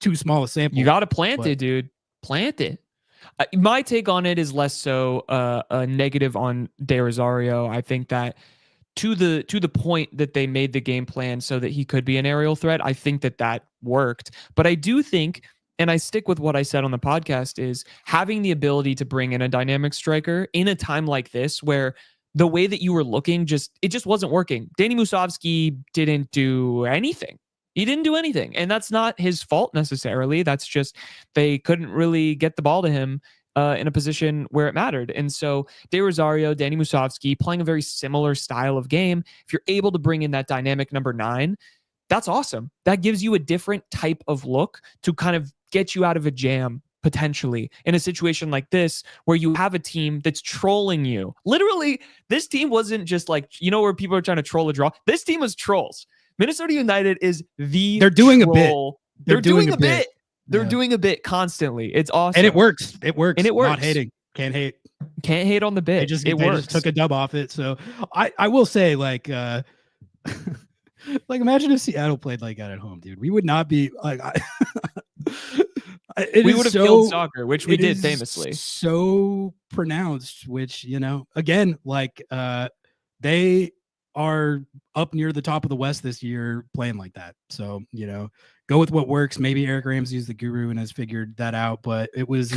too small a sample. You got to plant it, dude. Plant it. My take on it is less so a negative on De Rosario. I think that to the point that they made the game plan so that he could be an aerial threat, I think that worked. But I do think, and I stick with what I said on the podcast, is having the ability to bring in a dynamic striker in a time like this where the way that you were looking, it just wasn't working. Danny Musovski didn't do anything. He didn't do anything. And that's not his fault necessarily. That's just they couldn't really get the ball to him. in a position where it mattered. And so De Rosario, Danny Musovsky playing a very similar style of game. If you're able to bring in that dynamic number 9, that's awesome. That gives you a different type of look to kind of get you out of a jam potentially in a situation like this where you have a team that's trolling you. Literally, this team wasn't just like, where people are trying to troll a draw. This team was trolls. Minnesota United is They're doing troll. a bit. They're doing a bit. They're Yeah. doing a bit constantly. It's awesome. And it works. It works. And it works. Not hating. Can't hate. Can't hate on the bit. They just works. took a dub off it. So I will say, like like imagine if Seattle played like that at home, dude. We would not be like we would have killed soccer, which we did famously. So pronounced, which, again, like they are up near the top of the West this year playing like that. So, go with what works. Maybe Eric Ramsey's the guru and has figured that out, but it was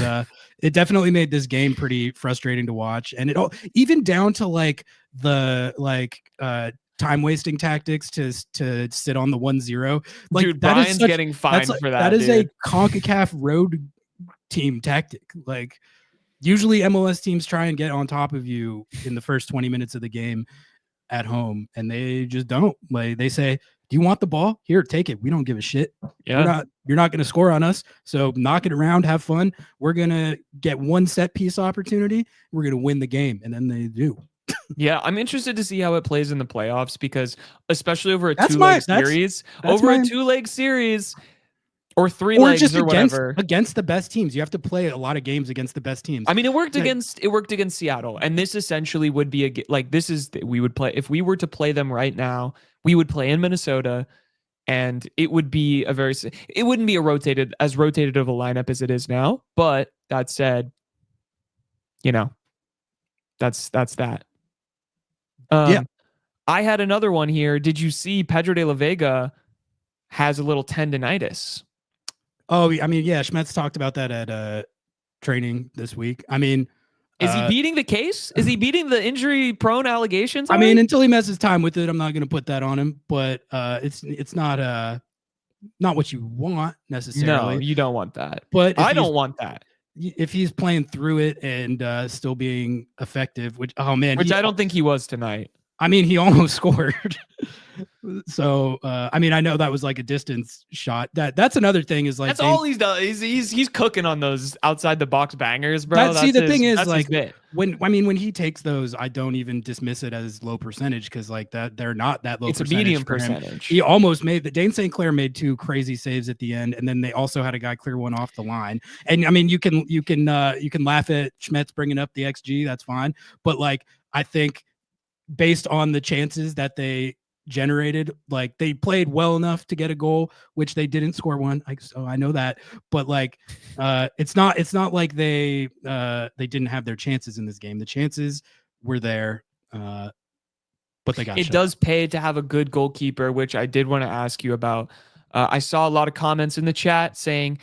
it definitely made this game pretty frustrating to watch. And it all, even down to like the time wasting tactics to sit on the 1-0. Like, dude, Brian's getting fined for that. That is a CONCACAF road team tactic. Like, usually MLS teams try and get on top of you in the first 20 minutes of the game at home, and they just don't. Like, they say, do you want the ball? Here, take it. We don't give a shit. Yeah. You're not going to score on us. So knock it around, have fun. We're going to get one set piece opportunity. We're going to win the game. And then they do. Yeah, I'm interested to see how it plays in the playoffs, because especially over a two-leg series, or 3 legs just or whatever, against the best teams, you have to play a lot of games against the best teams. I mean, it worked against Seattle, and this essentially would be we would play, if we were to play them right now, we would play in Minnesota, and it would be it wouldn't be as rotated of a lineup as it is now. But that said, that's that. Yeah. I had another one here. Did you see Pedro de la Vega has a little tendonitis? Oh, I mean, yeah, Schmetz talked about that at training this week. I mean, is he beating the case? Is he beating the injury-prone allegations? I mean, until he messes time with it, I'm not going to put that on him. But it's not what you want necessarily. No, you don't want that. But I don't want that. If he's playing through it and still being effective, which I don't think he was tonight. I mean, he almost scored. So, I mean, I know that was like a distance shot. That's another thing is like, that's all he's done. He's cooking on those outside the box bangers, bro. The thing is, like, when he takes those, I don't even dismiss it as low percentage, because like that they're not that low. It's a medium percentage. He almost made Dane St. Clair made 2 crazy saves at the end, and then they also had a guy clear one off the line. And I mean, you can laugh at Schmetz bringing up the XG, that's fine, but like, I think based on the chances that they generated, like, they played well enough to get a goal, which they didn't score one. So I know that, but like, it's not like they didn't have their chances in this game. The chances were there, but they got. It does pay to have a good goalkeeper, which I did want to ask you about. I saw a lot of comments in the chat saying,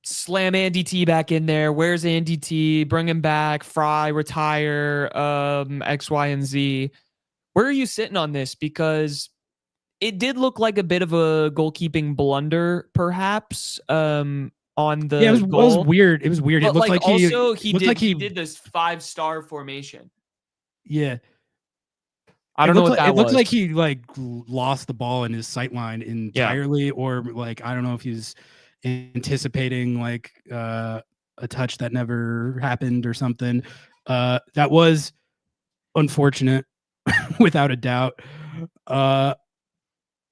slam Andy T back in there. Where's Andy T? Bring him back. Fry, retire, X, Y, and Z. Where are you sitting on this? Because it did look like a bit of a goalkeeping blunder, perhaps, on the goal. It was weird. It But looked like he did this 5-star formation. Yeah. I don't know what that was. It looked like he like lost the ball in his sight line entirely, or like, I don't know if he's anticipating like a touch that never happened or something. That was unfortunate, without a doubt. I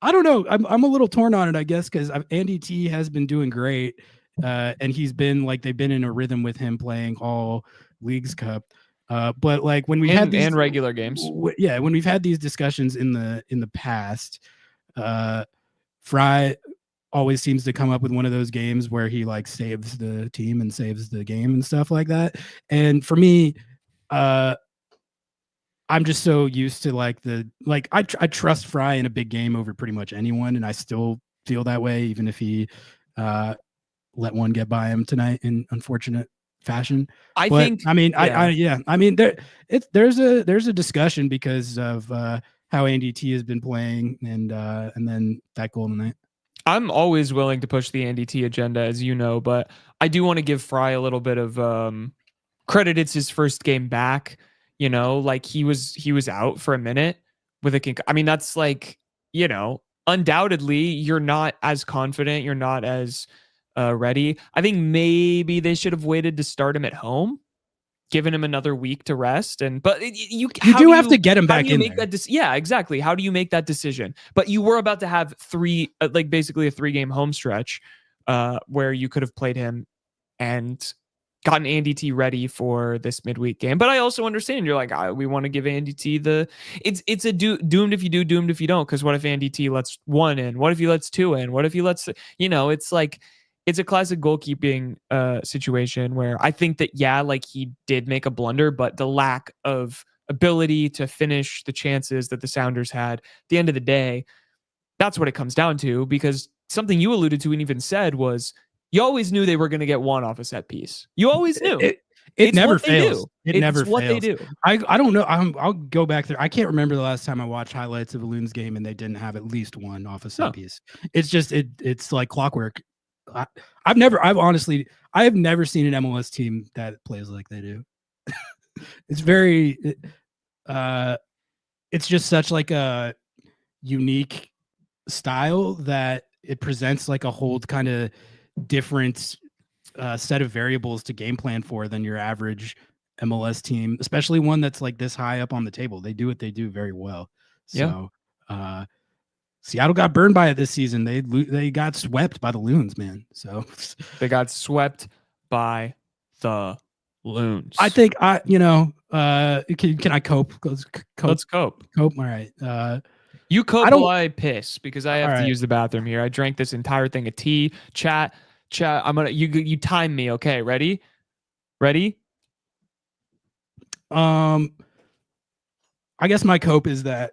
don't know. I'm a little torn on it, I guess, because Andy T has been doing great, and he's been like, they've been in a rhythm with him playing all Leagues Cup. But like when we had these regular games, when we've had these discussions in the past, Fry always seems to come up with one of those games where he like saves the team and saves the game and stuff like that. And for me, I'm just so used to like I trust Fry in a big game over pretty much anyone, and I still feel that way even if he let one get by him tonight in unfortunate fashion. There's a discussion because of how Andy T has been playing, and then that goal tonight. I'm always willing to push the Andy T agenda, as you know, but I do want to give Fry a little bit of credit. It's his first game back. You know, like he was out for a minute with a I mean, that's like, you know, undoubtedly you're not as confident, you're not as ready. I think maybe they should have waited to start him at home, given him another week to rest. But you do have to get him back in there. Yeah, exactly. How do you make that decision? But you were about to have basically a 3-game home stretch where you could have played him and gotten Andy T ready for this midweek game. But I also understand you're like, we want to give Andy T it's a doomed if you do, doomed if you don't. Because what if Andy T lets 1 in? What if he lets 2 in? What if he lets, it's like, it's a classic goalkeeping situation where I think that, like he did make a blunder, but the lack of ability to finish the chances that the Sounders had at the end of the day, that's what it comes down to. Because something you alluded to and even said was, you always knew they were going to get 1 off a set piece. You always knew. It never fails. It never fails. What they do. I don't know. I'll go back there. I can't remember the last time I watched highlights of a Loons game and they didn't have at least 1 off a set piece. It's just it's like clockwork. I've never seen an MLS team that plays like they do. It's very it's just such like a unique style that it presents like a whole kind of different set of variables to game plan for than your average MLS team, especially one that's like this high up on the table. They do what they do very well. So Seattle got burned by it this season. They got swept by the Loons, man. So they got swept by the Loons. I think can I cope? Let's cope. All right. You cope while I piss because I have to use the bathroom here. I drank this entire thing of tea. Chat. I'm gonna you time me. Okay, ready? I guess my cope is that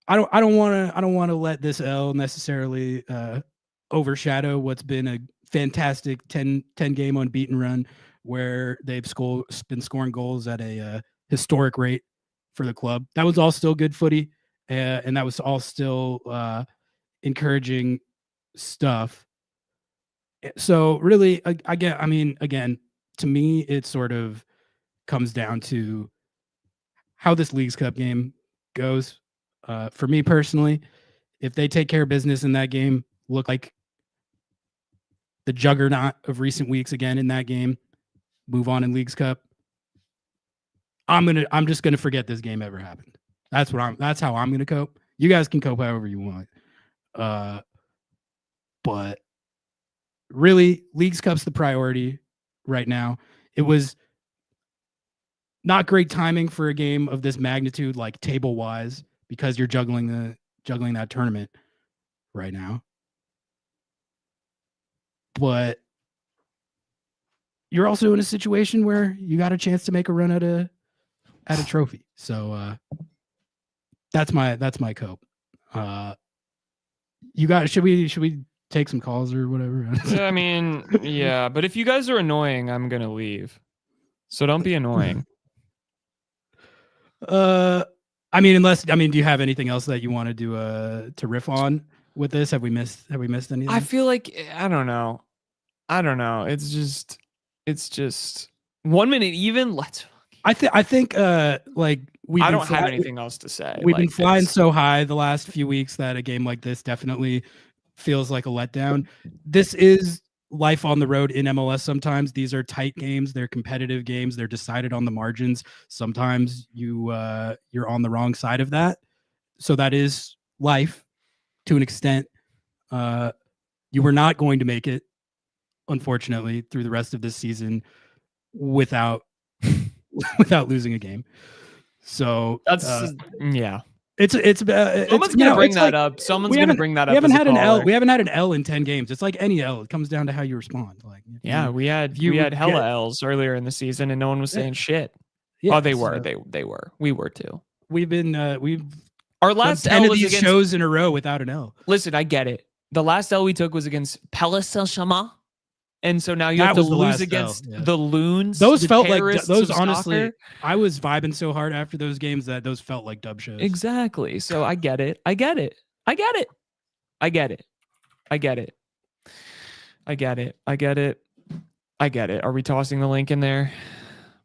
I don't want to let this L necessarily overshadow what's been a fantastic 10 game unbeaten run where they've been scoring goals at a historic rate for the club. That was all still good footy, and that was all still encouraging stuff. So really, again, to me, it sort of comes down to how this Leagues Cup game goes. For me personally, if they take care of business in that game, look like the juggernaut of recent weeks again in that game, move on in Leagues Cup, I'm just gonna forget this game ever happened. That's how I'm gonna cope. You guys can cope however you want. But really, Leagues Cup's the priority right now. It was not great timing for a game of this magnitude, like table wise, because you're juggling that tournament right now. But you're also in a situation where you got a chance to make a run at a trophy. So that's my cope. Should we take some calls or whatever? I mean, yeah, but if you guys are annoying, I'm gonna leave. So don't be annoying. Do you have anything else that you want to do to riff on with this? Have we missed anything? I feel like I don't know. It's just 1 minute even. I think like I don't have anything else to say. We've been flying so high the last few weeks that a game like this definitely feels like a letdown. This is life on the road in MLS. Sometimes these are tight games, they're competitive games, they're decided on the margins. Sometimes you're on the wrong side of that. So that is life to an extent. You were not going to make it, unfortunately, through the rest of this season without losing a game. So that's yeah. Someone's gonna bring that up. Someone's gonna bring that up. We haven't had an L. We haven't had an L in 10 games. It's like any L. It comes down to how you respond. Like we had hella L's earlier in the season, and no one was saying shit. Yeah, they were. We were too. Our last 10 of these shows in a row without an L. Listen, I get it. The last L we took was against Pella Saint-Germain. And so now you have to lose against the Loons. Those felt like those. Honestly, I was vibing so hard after those games that those felt like dub shows. Exactly. So I get it. I get it. Are we tossing the link in there?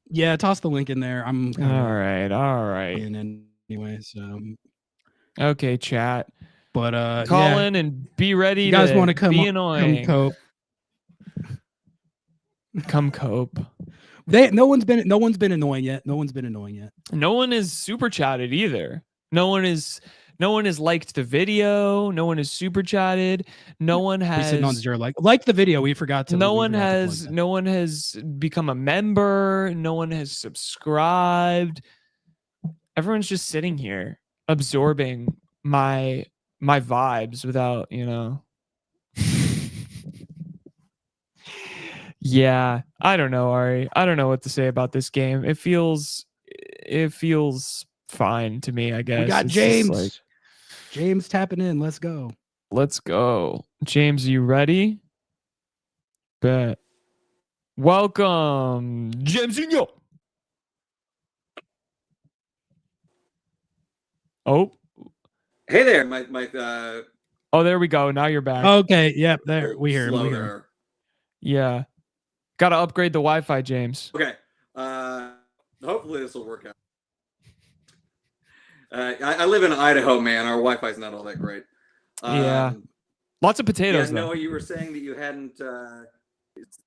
Yeah, toss the link in there. I'm All right. in anyway. So Okay, chat. but Call yeah, in and be ready. you guys to want to come be come annoying. cope. Come cope. No one's been annoying yet. No one is super chatted either. No one has liked the video. No one has super chatted. No one We're sitting on has zero like the video. We forgot to. no we one forgot to plug has that. no one has become a member. No one has subscribed. Everyone's just sitting here absorbing my vibes without, Yeah, I don't know, Ari. I don't know what to say about this game. It feels fine to me, I guess. We got It's just James. James tapping in. Let's go. Let's go. James, you ready? Bet. Welcome, Jamesinho. Oh. Hey there, Oh, there we go. Now you're back. Okay, yep, there. We hear him. slow We hear him. there. Yeah. Got to upgrade the Wi-Fi, James. Okay. Hopefully this will work out. I live in Idaho, man. Our Wi-Fi is not all that great. Yeah. Lots of potatoes, Yeah, though. Noah, you were saying that you hadn't. It's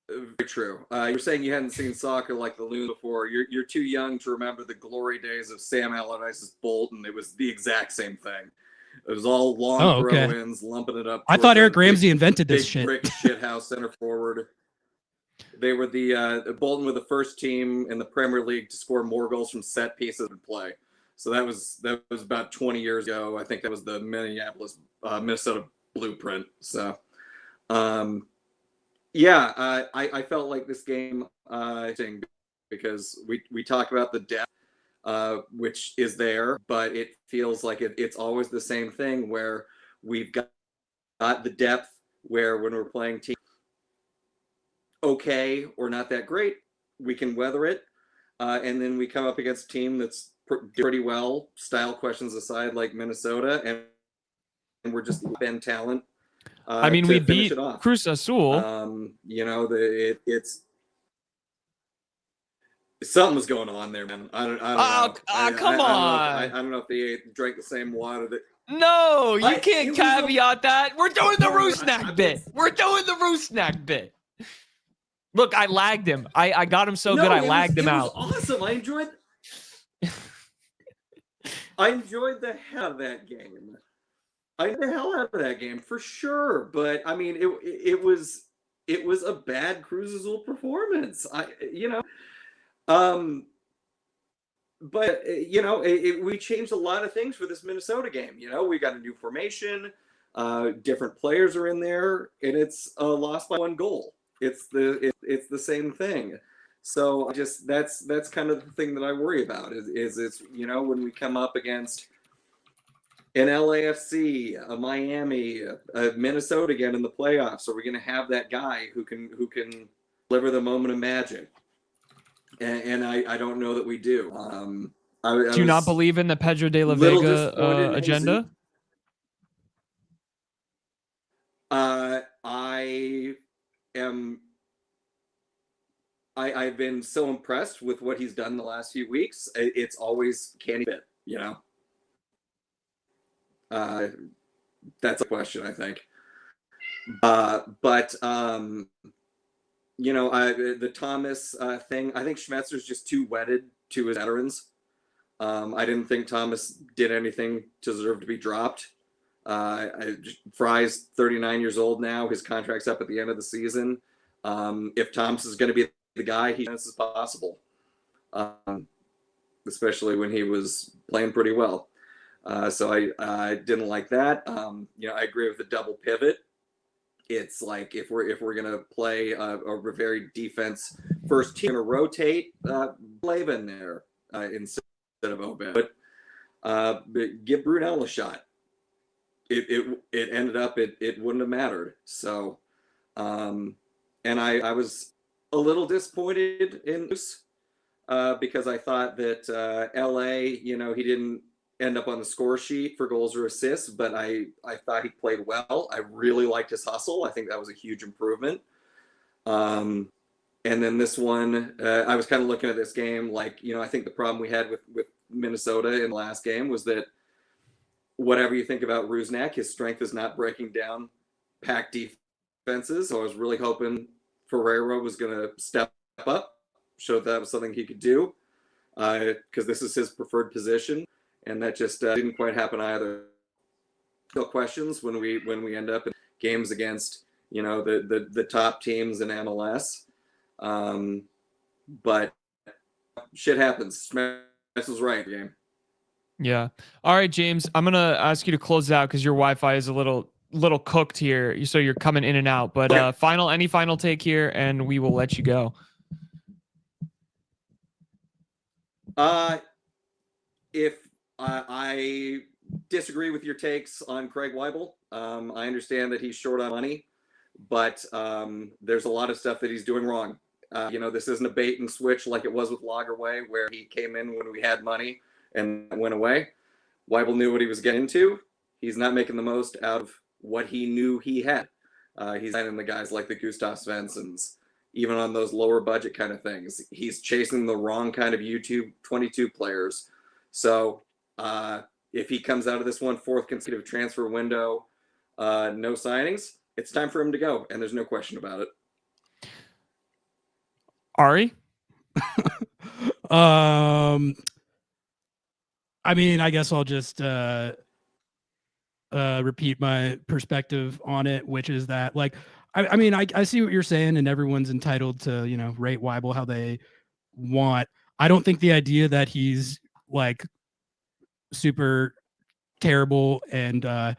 very true. You were saying you hadn't seen soccer like the Loons before. You're too young to remember the glory days of Sam Allardyce's Bolton. It was the exact same thing. It was all long throw-ins, lumping it up. I thought Eric Ramsey invented this shit. Brick shit house center forward. They were the Bolton were the first team in the Premier League to score more goals from set pieces in play. So that was about 20 years ago. I think that was the Minnesota blueprint. So, I felt like this game because we talk about the depth, which is there, but it feels like it's always the same thing where we've got the depth where when we're playing teams okay or not that great, we can weather it, and then we come up against a team that's pretty well, style questions aside, like Minnesota, and we're just been talent. I mean, we beat Cruz Azul. It's something was going on there, man. I don't know. Come on. I don't know if they drank the same water that. No, you can't caveat that. We're doing the Rusnak bit. Look, I lagged him. I got him so good. I lagged him out. It was awesome. I enjoyed the hell out of that game. For sure. But I mean, it was a bad Cruz Azul performance. We changed a lot of things for this Minnesota game. We got a new formation, different players are in there, and it's lost by 1 goal. It's the same thing. So that's kind of the thing that I worry about is it's when we come up against an LAFC, a Miami, a Minnesota again in the playoffs, are we going to have that guy who can deliver the moment of magic? And I don't know that we do. Do you not believe in the Pedro de la Vega agenda? I've been so impressed with what he's done the last few weeks. It's always can he fit, that's a question, I think. The Thomas thing, I think Schmetzer's just too wedded to his veterans. I didn't think Thomas did anything to deserve to be dropped. Fry's 39 years old now. His contract's up at the end of the season. If Thomas is going to be the guy, he thinks it's possible, especially when he was playing pretty well. So I didn't like that. I agree with the double pivot. It's like if we're gonna play a very defense first team, to rotate Leva in there instead of Obed, but give Brunel a shot. It ended up it wouldn't have mattered. So, and I was a little disappointed in Luce because I thought that LA, he end up on the score sheet for goals or assists, but I thought he played well. I really liked his hustle. I think that was a huge improvement. And then this one, I was kind of looking at this game like, I think the problem we had with Minnesota in the last game was that whatever you think about Rusnak, his strength is not breaking down pack defenses. So I was really hoping Ferreira was going to step up, show that was something he could do, because this is his preferred position. And that just didn't quite happen either. Still questions when we end up in games against the top teams in MLS, but shit happens. Smith was right. Game. Yeah. All right, James. I'm gonna ask you to close it out because your Wi-Fi is a little cooked here, so you're coming in and out. But any final take here, and we will let you go. If I disagree with your takes on Craig Weibel. I understand that he's short on money, but there's a lot of stuff that he's doing wrong. This isn't a bait and switch like it was with Lagerwey, where he came in when we had money and went away. Weibel knew what he was getting into. He's not making the most out of what he knew he had. He's signing the guys like the Gustav Svenssons, even on those lower budget kind of things. He's chasing the wrong kind of YouTube 22 players. So if he comes out of this fourth consecutive transfer window, no signings, it's time for him to go, and there's no question about it. Ari? I mean, I guess I'll just repeat my perspective on it, which is that, like, I see what you're saying, and everyone's entitled to, rate Weibel how they want. I don't think the idea that he's like super terrible and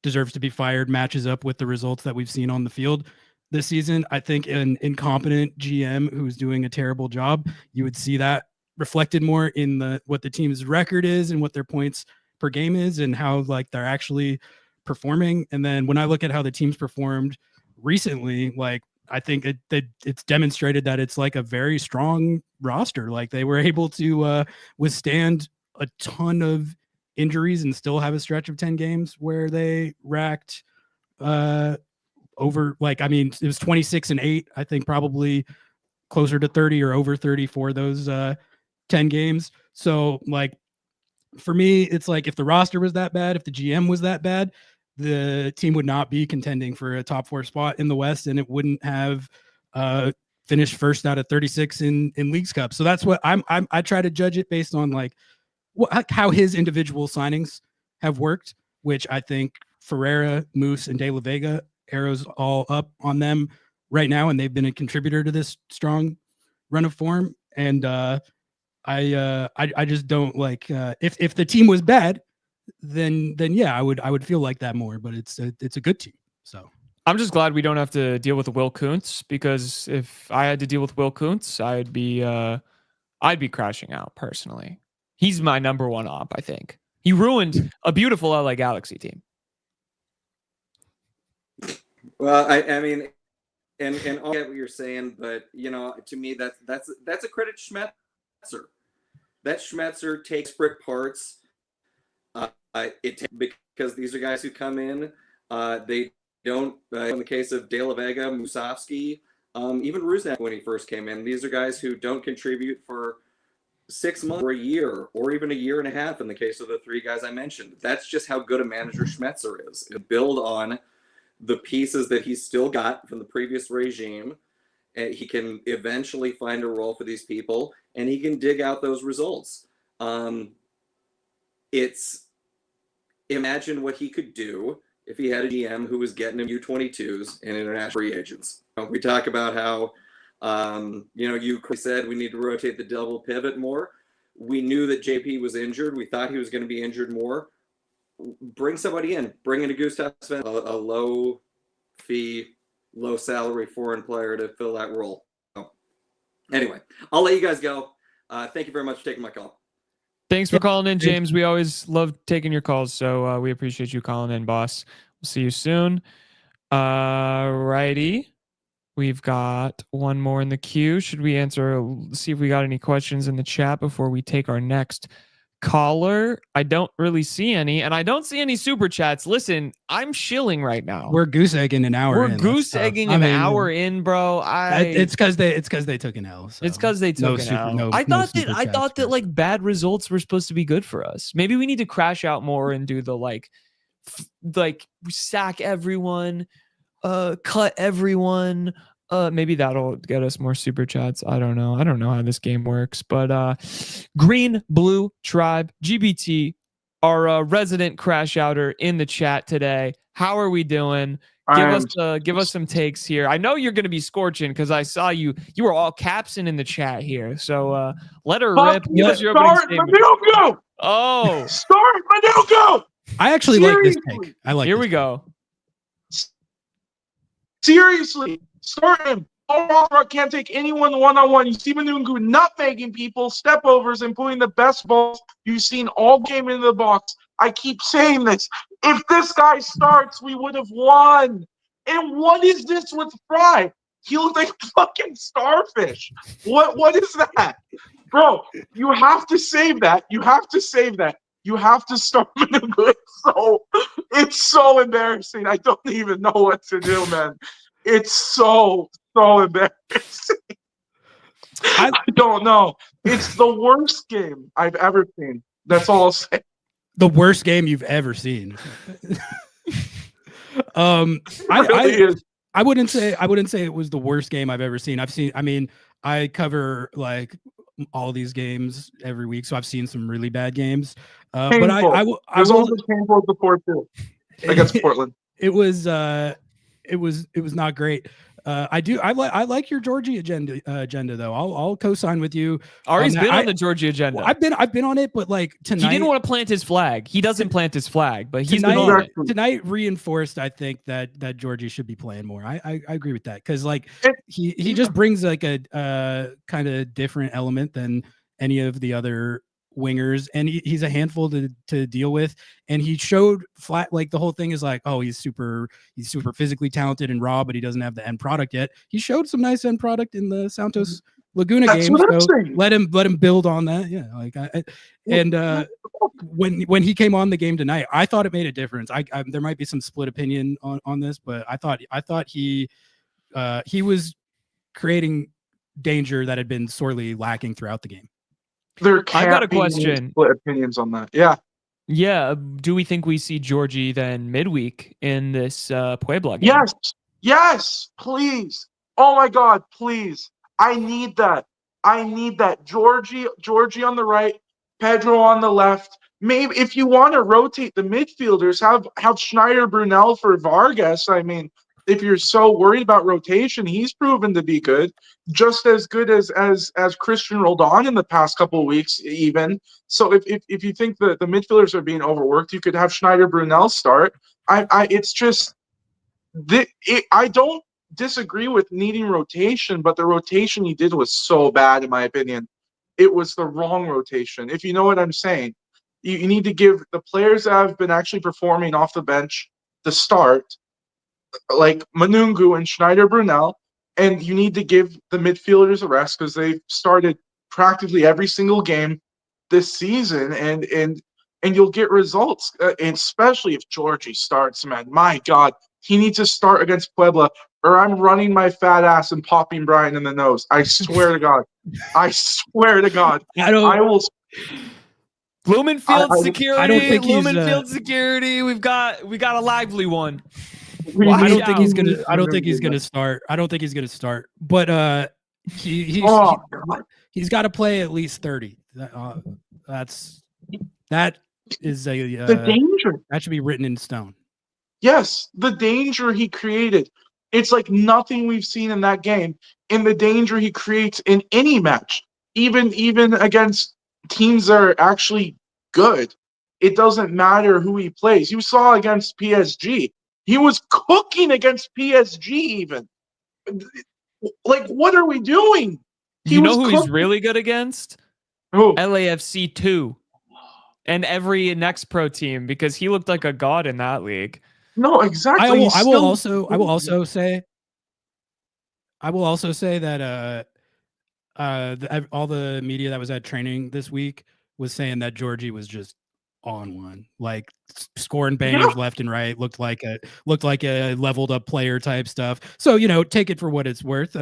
deserves to be fired matches up with the results that we've seen on the field this season. I think an incompetent GM who's doing a terrible job, you would see that reflected more in what the team's record is and what their points per game is and how like they're actually performing. And then when I look at how the team's performed recently, like I think it's demonstrated that it's like a very strong roster. Like they were able to withstand a ton of injuries and still have a stretch of 10 games where they racked over, like, I mean, it was 26-8, I think probably closer to 30 or over 30 for those 10 games. So like, for me, it's like if the roster was that bad, if the GM was that bad, the team would not be contending for a top 4 spot in the West, and it wouldn't have finished first out of 36 in Leagues Cup. So that's what I try to judge it based on, like how his individual signings have worked, which I think Ferreira, Moose, and De La Vega, arrows all up on them right now, and they've been a contributor to this strong run of form. And I just don't like if the team was bad, then yeah, I would feel like that more. But it's a good team. So I'm just glad we don't have to deal with Will Kuntz, because if I had to deal with Will Kuntz, I'd be crashing out personally. He's my number one op. I think he ruined a beautiful LA Galaxy team. Well, I mean, and I get what you're saying, but to me that's a credit to Schmetzer. That Schmetzer takes disparate parts. Because these are guys who come in. They don't. In the case of De La Vega, Musovski, even Rusnak when he first came in, these are guys who don't contribute for 6 months or a year, or even a year and a half. In the case of the 3 guys I mentioned, that's just how good a manager Schmetzer is. To build on the pieces that he's still got from the previous regime, and he can eventually find a role for these people, and he can dig out those results. Imagine what he could do if he had a GM who was getting him U22s and international free agents. We talk about how, you said we need to rotate the double pivot more. We knew that JP was injured. We thought he was going to be injured more. Bring somebody in. Bring in a Gustav Svensson, a low fee, low salary foreign player to fill that role. So, anyway, I'll let you guys go. Thank you very much for taking my call. Thanks for calling in, James. We always love taking your calls, so we appreciate you calling in, boss. We'll see you soon. Righty. We've got one more in the queue. Should we see if we got any questions in the chat before we take our next Caller, I don't really see any, and I don't see any super chats. Listen, I'm shilling right now. We're goose egging an hour. We're in. goose egging an hour in, bro. It's because they took an L. So. It's because they took an L. I thought that like bad results were supposed to be good for us. Maybe we need to crash out more and do the like sack everyone, cut everyone. Maybe that'll get us more super chats. I don't know how this game works, but Green Blue Tribe GBT, our resident crash outer in the chat today. How are we doing? Give us some takes here. I know you're going to be scorching because I saw you were all capsing in the chat here. So let her rip. Give us your opening statement. Manugo! Oh, Start Manugo! I actually like this take. I like. Here we go. Seriously, start him. Rock can't take anyone one-on-one. You see Manungu nutmegging people, step overs, and putting the best balls you've seen all game into the box. I keep saying this. If this guy starts, we would have won. And what is this with Fry? He looks like a fucking starfish. What is that? Bro, you have to save that. You have to save that. You have to start Manungu. It's so embarrassing. I don't even know what to do, man. It's so embarrassing. I don't know. It's the worst game I've ever seen. That's all I'll say. The worst game you've ever seen. I wouldn't say it was the worst game I've ever seen. I cover like all these games every week, so I've seen some really bad games. But I will also painful as the Port too against Portland. It was not great. I like your Georgie agenda though. I'll co-sign with you. Ari's been on the Georgie agenda. I've been on it, but like tonight, he didn't want to plant his flag. He doesn't plant his flag, but he's been on it. Tonight reinforced, I think that Georgie should be playing more. I agree with that because like he just brings like a kind of different element than any of the other wingers, and he's a handful to deal with, and he showed flat like the whole thing is like, oh, he's super physically talented and raw, but he doesn't have the end product yet. He showed some nice end product in the Santos Laguna game, so let him build on that. Yeah, like when he came on the game tonight, I thought it made a difference. There might be some split opinion on this, but I thought he was creating danger that had been sorely lacking throughout the game. I got a question. Split opinions on that. Yeah. Yeah. Do we think we see Georgie then midweek in this Puebla game? Yes, please. Oh my God, please. I need that. Georgie on the right, Pedro on the left. Maybe if you want to rotate the midfielders, have Schneider Brunel for Vargas. I mean, if you're so worried about rotation, he's proven to be good, just as good as Christian Roldan in the past couple of weeks, even. So if you think the midfielders are being overworked, you could have Schneider Brunel start. I don't disagree with needing rotation, but the rotation he did was so bad, in my opinion. It was the wrong rotation. If you know what I'm saying, you need to give the players that have been actually performing off the bench the start, like Manungu and Schneider Brunel, and you need to give the midfielders a rest because they've started practically every single game this season, and you'll get results, and especially if Georgie starts, man. My God, he needs to start against Puebla, or I'm running my fat ass and popping Brian in the nose. I swear to God. I swear to God. I will. Lumenfield security. I don't think Lumenfield security. We got a lively one. I don't think he's gonna start. But he's got to play at least 30. That is the danger. That should be written in stone. Yes, the danger he created. It's like nothing we've seen in that game. And the danger he creates in any match, even against teams that are actually good. It doesn't matter who he plays. You saw against PSG. He was cooking against PSG even. Like, what are we doing? You know who he's really good against? Who? LAFC 2. And every next pro team, because he looked like a god in that league. No, exactly. I will also say that all the media that was at training this week was saying that Georgie was just on one, like scoring bangers left and right. Looked like a leveled up player type stuff. So take it for what it's worth.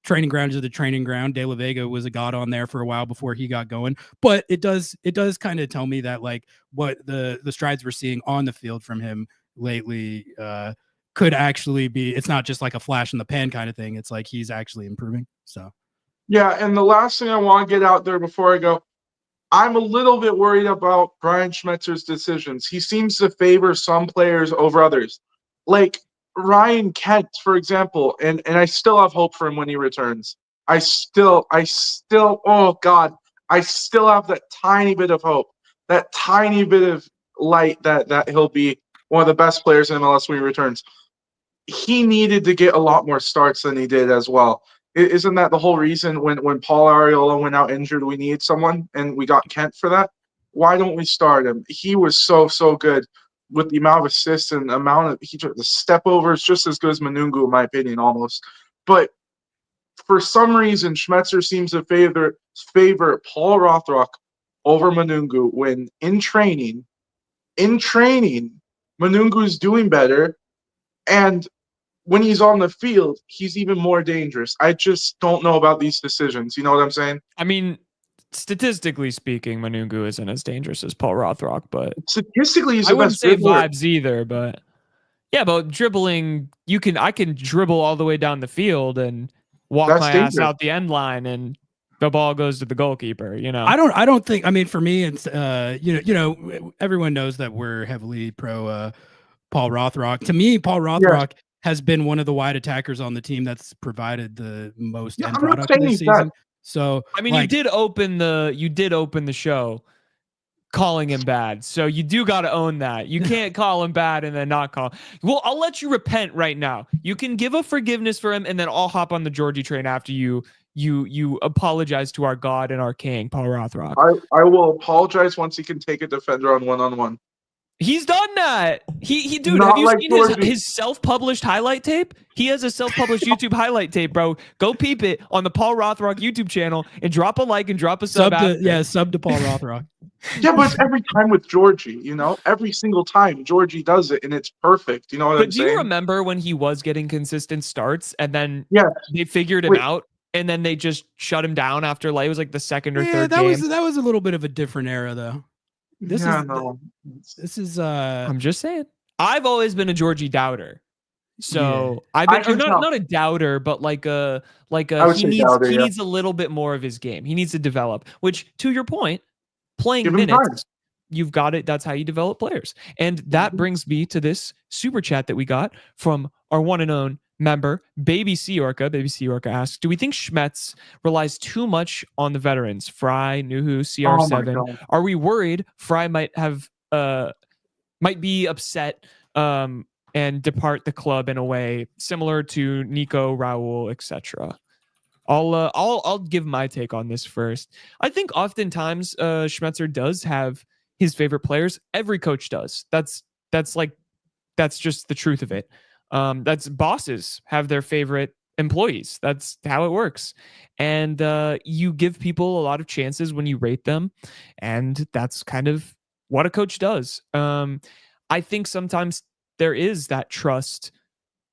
Training ground is the training ground. De La Vega was a god on there for a while before he got going, but it does kind of tell me that like what the strides we're seeing on the field from him lately could actually be. It's not just like a flash in the pan kind of thing. It's like he's actually improving. So Yeah, and the last thing I want to get out there before I go, I'm a little bit worried about Brian Schmetzer's decisions. He seems to favor some players over others. Like Ryan Kent, for example, and I still have hope for him when he returns. I still, oh God, I still have that tiny bit of hope, that tiny bit of light that he'll be one of the best players in MLS when he returns. He needed to get a lot more starts than he did as well. Isn't that the whole reason when Paul Arriola went out injured, we needed someone, and we got Kent for that? Why don't we start him? He was so good with the amount of assists and the amount of the step overs, just as good as Manungu, in my opinion, almost. But for some reason, Schmetzer seems to favor Paul Rothrock over Manungu when in training, Manungu's doing better, and when he's on the field, he's even more dangerous. I just don't know about these decisions. You know what I'm saying? I mean, statistically speaking, Manungu isn't as dangerous as Paul Rothrock, but statistically, he's I the wouldn't best say dribbler. vibes either. But yeah, but dribbling, I can dribble all the way down the field and walk That's my dangerous. ass out the end line, and the ball goes to the goalkeeper. I don't think. I mean, for me, it's everyone knows that we're heavily pro Paul Rothrock. To me, Paul Rothrock has been one of the wide attackers on the team that's provided the most end product this season. So I mean, you did open the show calling him bad. So you do got to own that. You can't call him bad and then not call. Well, I'll let you repent right now. You can give a forgiveness for him, and then I'll hop on the Georgie train after you apologize to our God and our King, Paul Rothrock. I will apologize once he can take a defender on one-on-one. He's done that. Dude, Not have you like seen Georgie. his self-published highlight tape? He has a self-published YouTube highlight tape, bro. Go peep it on the Paul Rothrock YouTube channel and drop a like and drop a sub. Sub to Paul Rothrock. Yeah, but it's every time with Georgie, every single time Georgie does it, and it's perfect. You know what I'm saying? But do you remember when he was getting consistent starts, and then they figured him out, and then they just shut him down after it was like the second or third game? That was a little bit of a different era, though. This is I'm just saying. I've always been a Georgie doubter. So I've been not a doubter, but he needs a little bit more of his game. He needs to develop, which, to your point, playing minutes, you've got it. That's how you develop players. And that brings me to this super chat that we got from our one and own member, Baby Sea Orca. Baby Sea Orca asks, do we think Schmetz relies too much on the veterans? Fry, Nuhu, CR7. Are we worried Fry might be upset and depart the club in a way similar to Nico, Raul, etc.? I'll give my take on this first. I think oftentimes Schmetzer does have his favorite players. Every coach does. That's just the truth of it. That's bosses have their favorite employees. That's how it works. And you give people a lot of chances when you rate them. And that's kind of what a coach does. I think sometimes there is that trust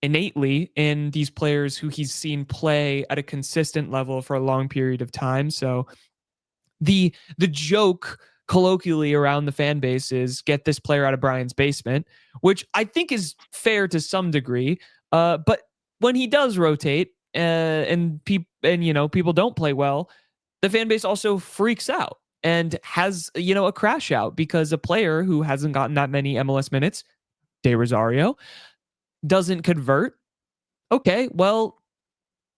innately in these players who he's seen play at a consistent level for a long period of time. So the joke colloquially around the fan base is get this player out of Brian's basement, which I think is fair to some degree. But when he does rotate and people don't play well, the fan base also freaks out and has a crash out because a player who hasn't gotten that many MLS minutes, De Rosario, doesn't convert. Okay, well,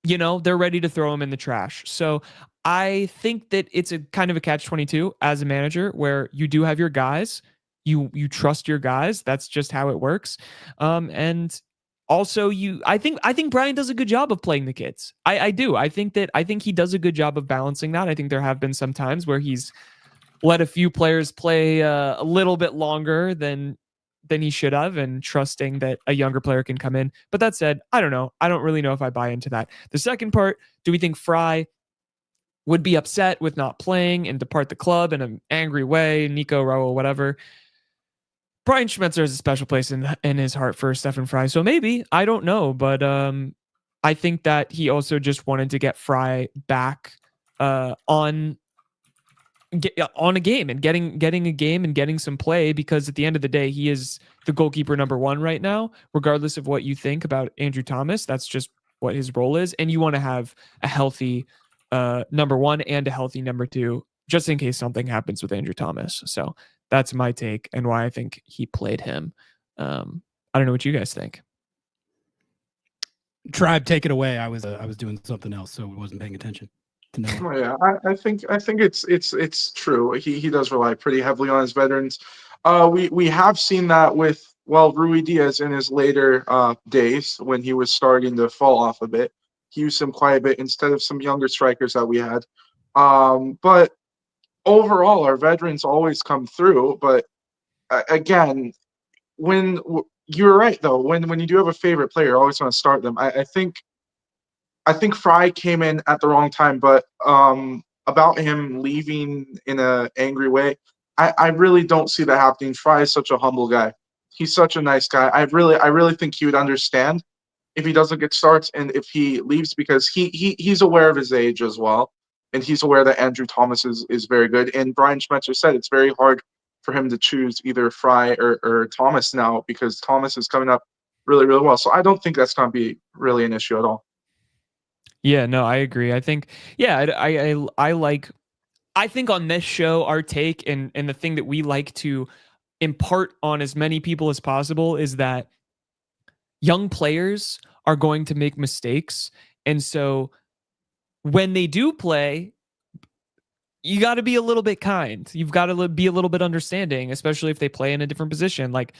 they're ready to throw him in the trash. So I think that it's a kind of a catch-22 as a manager where you do have your guys, you trust your guys. That's just how it works. And also I think Brian does a good job of playing the kids. I do. I think he does a good job of balancing that. I think there have been some times where he's let a few players play a little bit longer than he should have, and trusting that a younger player can come in. But that said, I don't know. I don't really know if I buy into that. The second part, do we think Fry would be upset with not playing and depart the club in an angry way, Nico, Raul, whatever. Brian Schmetzer has a special place in his heart for Stefan Frei. So maybe, I don't know, but I think that he also just wanted to get Frei back on a game and getting a game and getting some play, because at the end of the day, he is the goalkeeper number one right now, regardless of what you think about Andrew Thomas. That's just what his role is. And you want to have a healthy number one and a healthy number two, just in case something happens with Andrew Thomas. So that's my take and why I think he played him. I don't know what you guys think. Tribe, take it away. I was doing something else, so I wasn't paying attention. Oh, yeah, I think it's true. He does rely pretty heavily on his veterans. We have seen that with Rui Diaz in his later days when he was starting to fall off a bit. He used him quite a bit instead of some younger strikers that we had. But overall, our veterans always come through. But again, when you're right though, when you do have a favorite player, you always want to start them. I think Frei came in at the wrong time, but about him leaving in an angry way, I really don't see that happening. Frei is such a humble guy. He's such a nice guy. I really think he would understand if he doesn't get starts and if he leaves, because he's aware of his age as well, and he's aware that Andrew Thomas is very good. And Brian Schmetzer said it's very hard for him to choose either Frei or Thomas now, because Thomas is coming up really, really well. So I don't think that's going to be really an issue at all. Yeah, no, I agree. I think, yeah, I think on this show, our take and the thing that we like to impart on as many people as possible is that young players are going to make mistakes. And so when they do play, you got to be a little bit kind. You've got to be a little bit understanding, especially if they play in a different position. Like,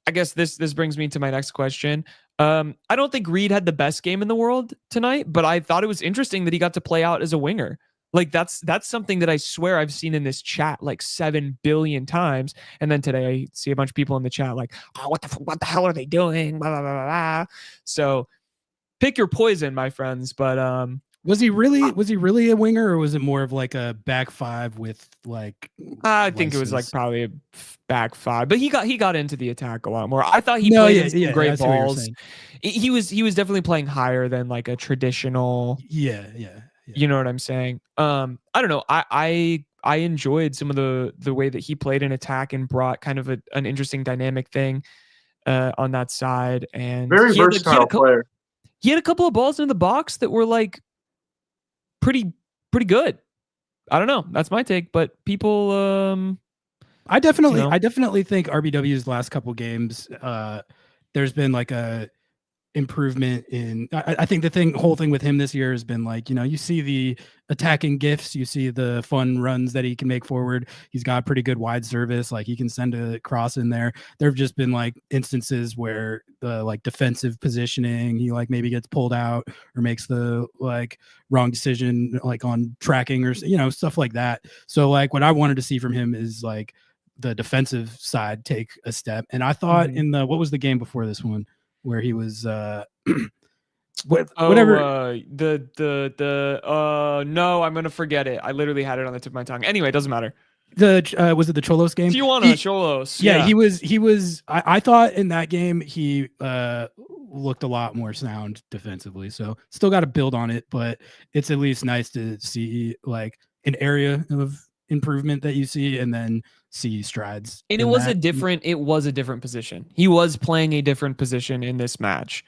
I guess this brings me to my next question. I don't think Reed had the best game in the world tonight, but I thought it was interesting that he got to play out as a winger. Like that's something that I swear I've seen in this chat like 7 billion times. And then today I see a bunch of people in the chat like, oh, what the hell are they doing? Blah, blah, blah, blah, blah. So pick your poison, my friends. But was he really a winger, or was it more of like a back five with like? I think it was like probably a back five, but he got into the attack a lot more. I thought he played some great balls. He was definitely playing higher than like a traditional. Yeah. You know what I'm saying? I don't know. I enjoyed some of the way that he played in attack and brought kind of an interesting dynamic thing on that side. And very versatile player. He had a couple of balls in the box that were like pretty good. I don't know. That's my take, but people I definitely think RBW's last couple games there's been like a improvement in I think the whole thing with him this year has been like, you see the attacking gifts, you see the fun runs that he can make forward. He's got pretty good wide service, like he can send a cross in there. There've just been like instances where the like defensive positioning, he like maybe gets pulled out or makes the like wrong decision like on tracking or stuff like that. So like what I wanted to see from him is like the defensive side take a step. And I thought in what was the game before this one where he was whatever. No, I'm gonna forget it. I literally had it on the tip of my tongue. Anyway, it doesn't matter. Was it the Cholos game? Cholos. Yeah, he was. I thought in that game he looked a lot more sound defensively. So still got to build on it, but it's at least nice to see like an area of improvement that you see, and then see strides. And it was a different position. He was playing a different position in this match.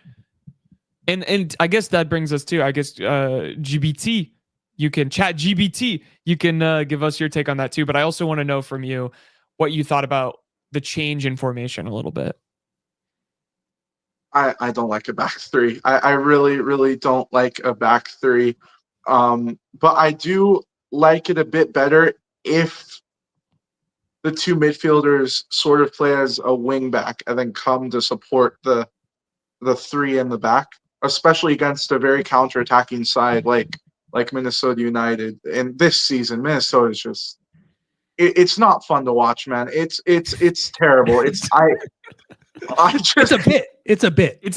And I guess that brings us to, GBT. You can chat GBT. You can give us your take on that too. But I also want to know from you what you thought about the change in formation a little bit. I don't like a back three. I really, really don't like a back three. But I do like it a bit better if the two midfielders sort of play as a wing back and then come to support the three in the back, especially against a very counter-attacking side like Minnesota United. And this season, Minnesota is just it's not fun to watch, man. It's terrible. It's a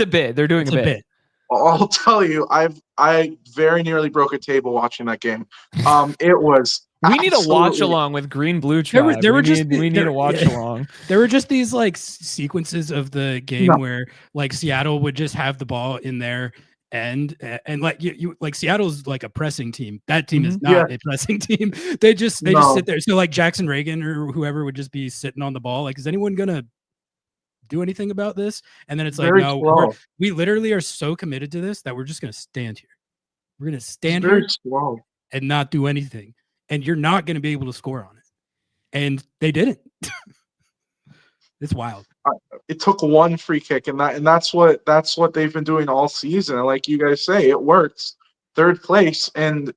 bit. They're doing a bit. I'll tell you, I very nearly broke a table watching that game. It was. We need a watch absolutely- along with Green Blue There were- Tribe. there were we just need, the- we need there- a watch yeah. along. There were just these like sequences of the game No. where like Seattle would just have the ball in their end, and like you like Seattle's like a pressing team. That team is not a pressing team. They just No. sit there. So like Jackson Reagan or whoever would just be sitting on the ball. Like, is anyone gonna do anything about this? And then it's like, Very no, slow. we literally are so committed to this that we're just gonna stand here. We're gonna It's stand very here slow. and not do anything, and you're not gonna be able to score on it. And they didn't. It's wild. It took one free kick, and that's what they've been doing all season. And like you guys say, it works. Third place, and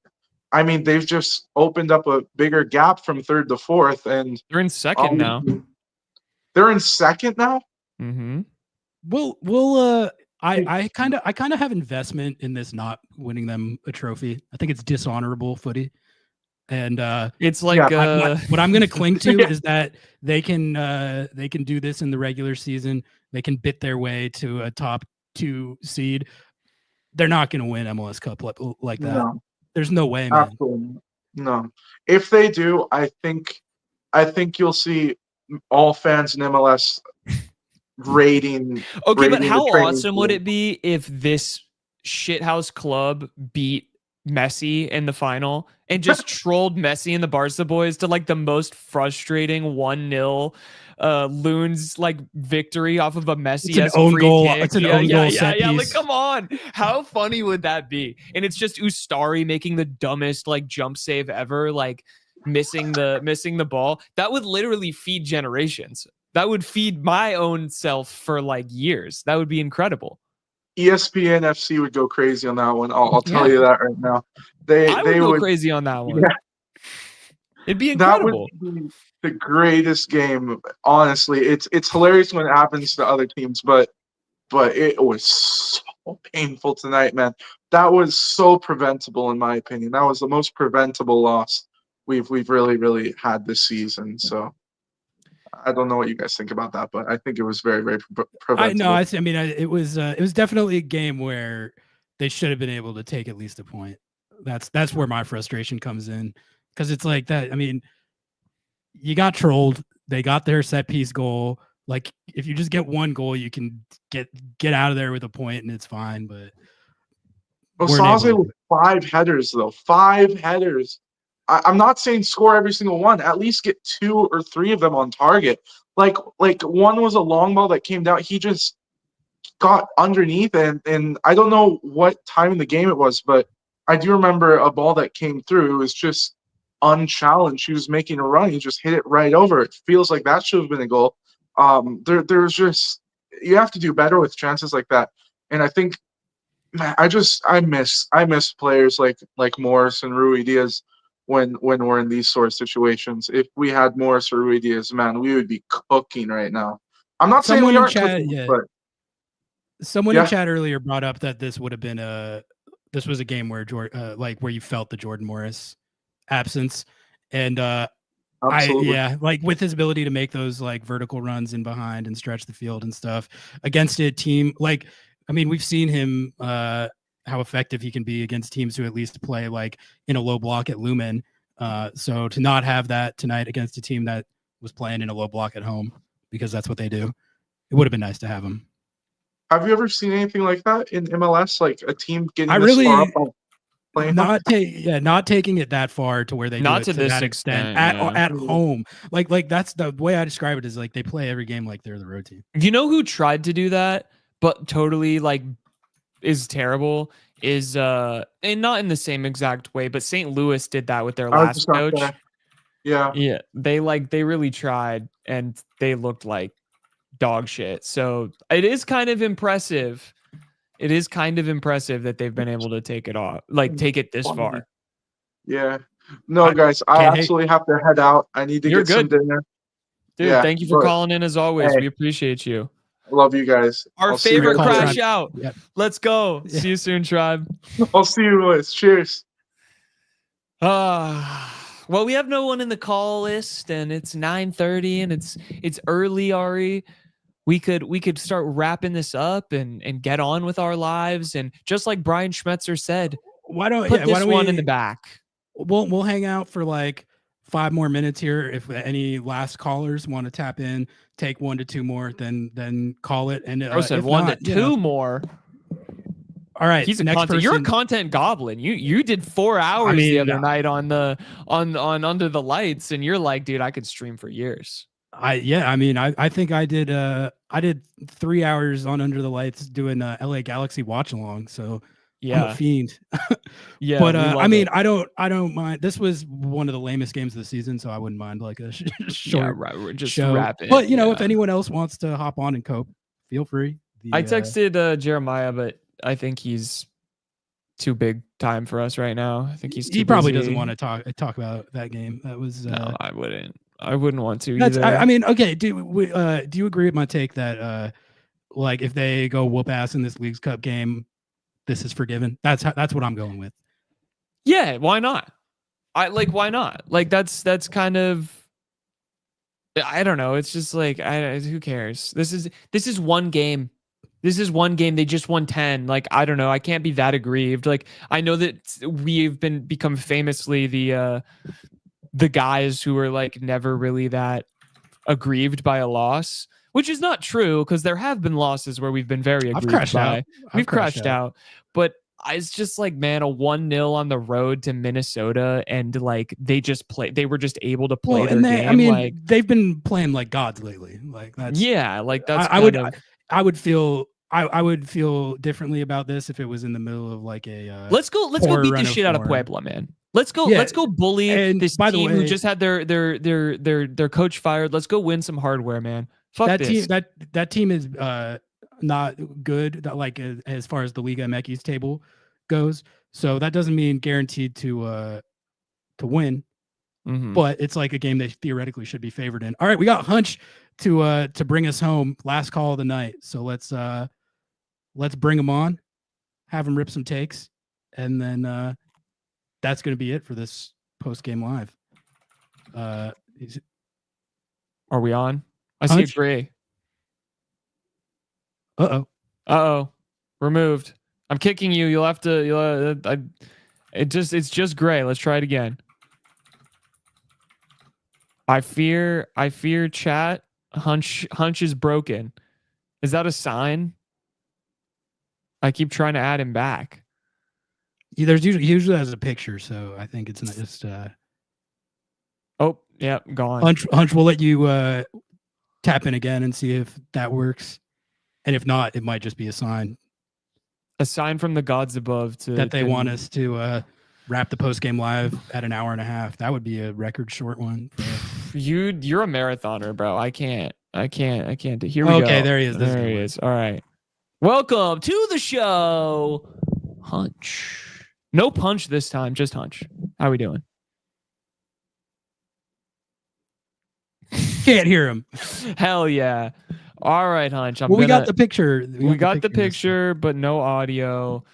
I mean they've just opened up a bigger gap from third to fourth, and They're in second now. they're in second now. Mm-hmm. I kind of have investment in this not winning them a trophy. I think it's dishonorable footy. And it's like what I'm going to cling to is that they can do this in the regular season. They can bit their way to a top 2 seed. They're not going to win MLS Cup like that. No. There's no way, man. Absolutely no. If they do, I think you'll see all fans in MLS rating. Okay, but rating how the training awesome would field. it be if this shithouse club beat Messi in the final and just trolled Messi and the Barca boys to like the most frustrating 1-0 Loons like victory off of a Messi It's an own goal. kick. It's an own goal set Like, piece. come on, how funny would that be? And it's just Ustari making the dumbest like jump save ever, like missing the ball. That would literally feed generations. That would feed my own self for like years. That would be incredible. ESPN FC would go crazy on that one. I'll tell you that right now. I They would go would crazy on that one. Yeah. It'd be That incredible. would be the greatest game. Honestly, it's hilarious when it happens to other teams, but it was so painful tonight, man. That was so preventable, in my opinion. That was the most preventable loss we've really had this season. So I don't know what you guys think about that, but I think it was very preventable. I mean, it was definitely a game where they should have been able to take at least a point. That's where my frustration comes in, because it's like that. I mean, you got trolled. They got their set piece goal. Like, if you just get one goal, you can get out of there with a point, and it's fine. But Osaze with 5 headers, though. 5 headers. I'm not saying score every single one. At least get 2 or 3 of them on target. Like one was a long ball that came down. He just got underneath, and I don't know what time in the game it was, but I do remember a ball that came through. It was just unchallenged. He was making a run. He just hit it right over. It feels like that should have been a goal. There's just, you have to do better with chances like that. And I think, man, I miss players like Morris and Rui Diaz when we're in these sort of situations. If we had Morris or Rui Diaz, man, we would be cooking right now. I'm not saying we aren't cooking, but someone in chat earlier brought up that this would have been this was a game where where you felt the Jordan Morris absence, and like with his ability to make those like vertical runs in behind and stretch the field and stuff against a team like, I mean, we've seen him how effective he can be against teams who at least play like in a low block at Lumen. So to not have that tonight against a team that was playing in a low block at home, because that's what they do, it would have been nice to have him. Have you ever seen anything like that in MLS? Like a team getting far up on playing? Not taking it that far to where they Not do it to this that extent, at home. Like that's the way I describe it, is like they play every game like they're the road team. You know who tried to do that, but totally like is terrible? Is and not in the same exact way, but St. Louis did that with their last coach. Yeah. They really tried, and they looked like dog shit. So it is kind of impressive. It is kind of impressive that they've been able to take it this far. Yeah. No, guys, I absolutely have to head out. I need to get some dinner. Dude, thank you for calling in as always. We appreciate you. Love you guys. Our favorite crash out. Yep. Let's go. See you soon, tribe. I'll see you guys. Cheers. Well, we have no one in the call list, and it's 9:30, and it's early, Ari. we could start wrapping this up and get on with our lives. And just like Brian Schmetzer said, Why don't put yeah, this why don't one we, in the back. We'll hang out for like 5 more minutes here. If any last callers want to tap in, take 1 to 2 more, then call it. And I said if 1 not, to 2 more. All right, He's a next content. You're a person. content goblin. You did 4 hours the mean, other night on Under the Lights, and you're like, dude, I could stream for years. I think I did 3 hours on Under the Lights doing LA Galaxy watch along. So I'm a fiend. Yeah, but we love I mean, it. I don't mind. This was one of the lamest games of the season, so I wouldn't mind like a short right. We're just show. wrapping. But you know, if anyone else wants to hop on and cope, feel free. I texted Jeremiah, but I think he's too big time for us right now. I think he's too he probably busy. doesn't want to talk about that game. That was no, I wouldn't. I wouldn't want to. That's, either. I mean, okay. Do you agree with my take that like if they go whoop ass in this Leagues Cup game, this is forgiven? That's what I'm going with. Yeah, why not? Why not? Like that's kind of, I don't know. It's just like who cares? This is one game. This is one game. They just won 10. Like, I don't know. I can't be that aggrieved. Like, I know that we've become famously the guys who are like never really that aggrieved by a loss, which is not true because there have been losses where we've been very aggrieved by. We've crashed out. But it's just like, man, a 1-0 on the road to Minnesota, and like they were just able to play their game. I mean, like they've been playing like gods lately. Like that's I would feel differently about this if it was in the middle of like a let's go beat the shit out of Puebla, man. Let's go bully this team who just had their coach fired. Let's go win some hardware, man. Fuck that this. team. That team is not good. Like as far as the Liga MX table goes, so that doesn't mean guaranteed to win. Mhm. But it's like a game they theoretically should be favored in. All right, we got Hunch to bring us home. Last call of the night. So let's bring him on, have him rip some takes, and then that's going to be it for this post game live. Are we on? I Hunch? see a gray. Uh-oh. Removed. I'm kicking you. You'll have to. It's just gray. Let's try it again. I fear chat. Hunch is broken. Is that a sign? I keep trying to add him back. Yeah, there's usually has a picture, so I think it's not just. Oh, yeah, gone. Hunch, we'll let you tap in again and see if that works, and if not, it might just be a sign. A sign from the gods above that they want us to wrap the post game live at an hour and a half. That would be a record short one. You're a marathoner, bro. I can't. Here we go. Okay, there he is. There he is. All right. Welcome to the show, Hunch. No punch this time, just Hunch. How we doing? Can't hear him. Hell yeah. All right, Hunch. We got the picture. We got the picture, but no audio.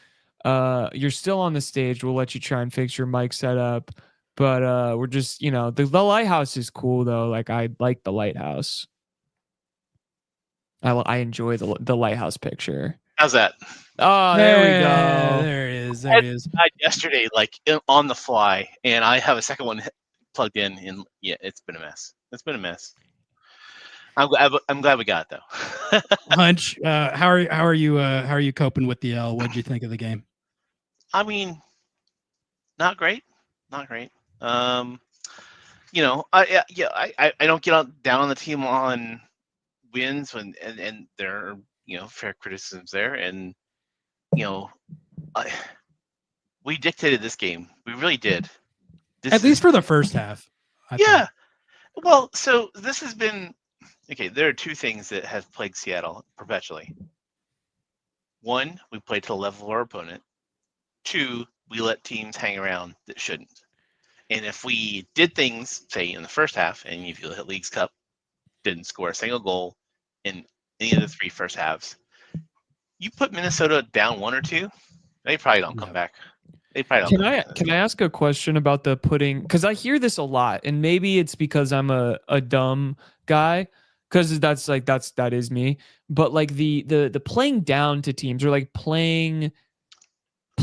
You're still on the stage. We'll let you try and fix your mic setup. But we're just, the lighthouse is cool though. Like I like the lighthouse. I enjoy the lighthouse picture. How's that? Oh, there we go. There it is. There it is. Yesterday, on the fly, and I have a second one plugged in, and yeah, it's been a mess. It's been a mess. I'm glad we got it though. Hunch, how are you coping with the L? What'd you think of the game? I mean, not great. I don't get down on the team on wins and there are fair criticisms there, and we dictated this game. We really did. At least for the first half. I think. Well, so this has been okay. There are two things that have plagued Seattle perpetually. One, we played to the level of our opponent. Two, we let teams hang around that shouldn't. And if we did things, say in the first half, and if you look at Leagues Cup, didn't score a single goal in any of the 3 first halves, you put Minnesota down 1 or 2, they probably don't come back. They probably don't. Can I ask a question about the putting? Because I hear this a lot, and maybe it's because I'm a dumb guy. because that is me. But like the playing down to teams, or like playing.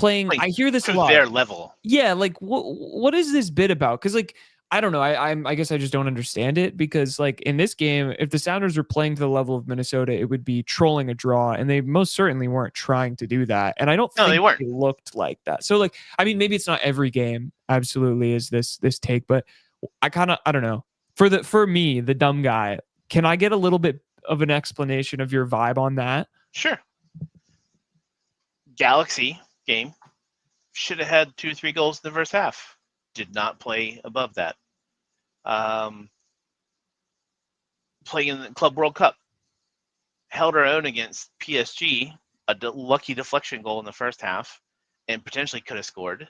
Like, I hear this a to lot. their level. Yeah, like what is this bit about? Because like I don't know. I guess I just don't understand it, because like in this game, if the Sounders were playing to the level of Minnesota, it would be trolling a draw, and they most certainly weren't trying to do that. And I don't think they weren't. they looked like that. So like, I mean, maybe it's not every game. Absolutely, is this take? But I don't know. For me, the dumb guy, can I get a little bit of an explanation of your vibe on that? Sure. Galaxy game should have had 2-3 goals in the first half. Did not play above that. Playing in the Club World Cup, held our own against PSG, lucky deflection goal in the first half, and potentially could have scored.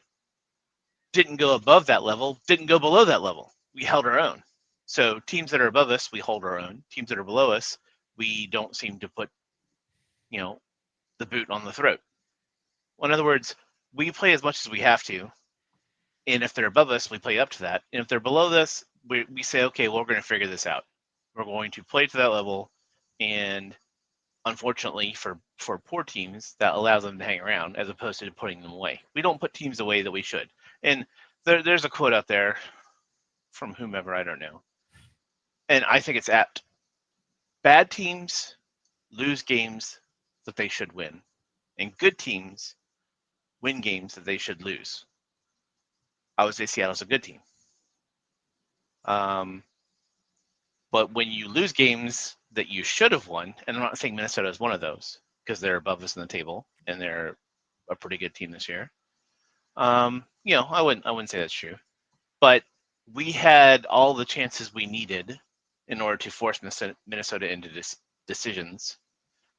Didn't go above that level, didn't go below that level. We held our own. So teams that are above us, we hold our own. Teams that are below us, we don't seem to put, the boot on the throat. Well, in other words, we play as much as we have to, and if they're above us, we play up to that. And if they're below us, we say, okay, well, we're going to figure this out. We're going to play to that level, and unfortunately for poor teams, that allows them to hang around as opposed to putting them away. We don't put teams away that we should. And there's a quote out there from whomever, I don't know, and I think it's apt. Bad teams lose games that they should win, and good teams win games that they should lose. I would say Seattle's a good team. But when you lose games that you should have won, and I'm not saying Minnesota is one of those, because they're above us in the table and they're a pretty good team this year. I wouldn't say that's true. But we had all the chances we needed in order to force Minnesota into decisions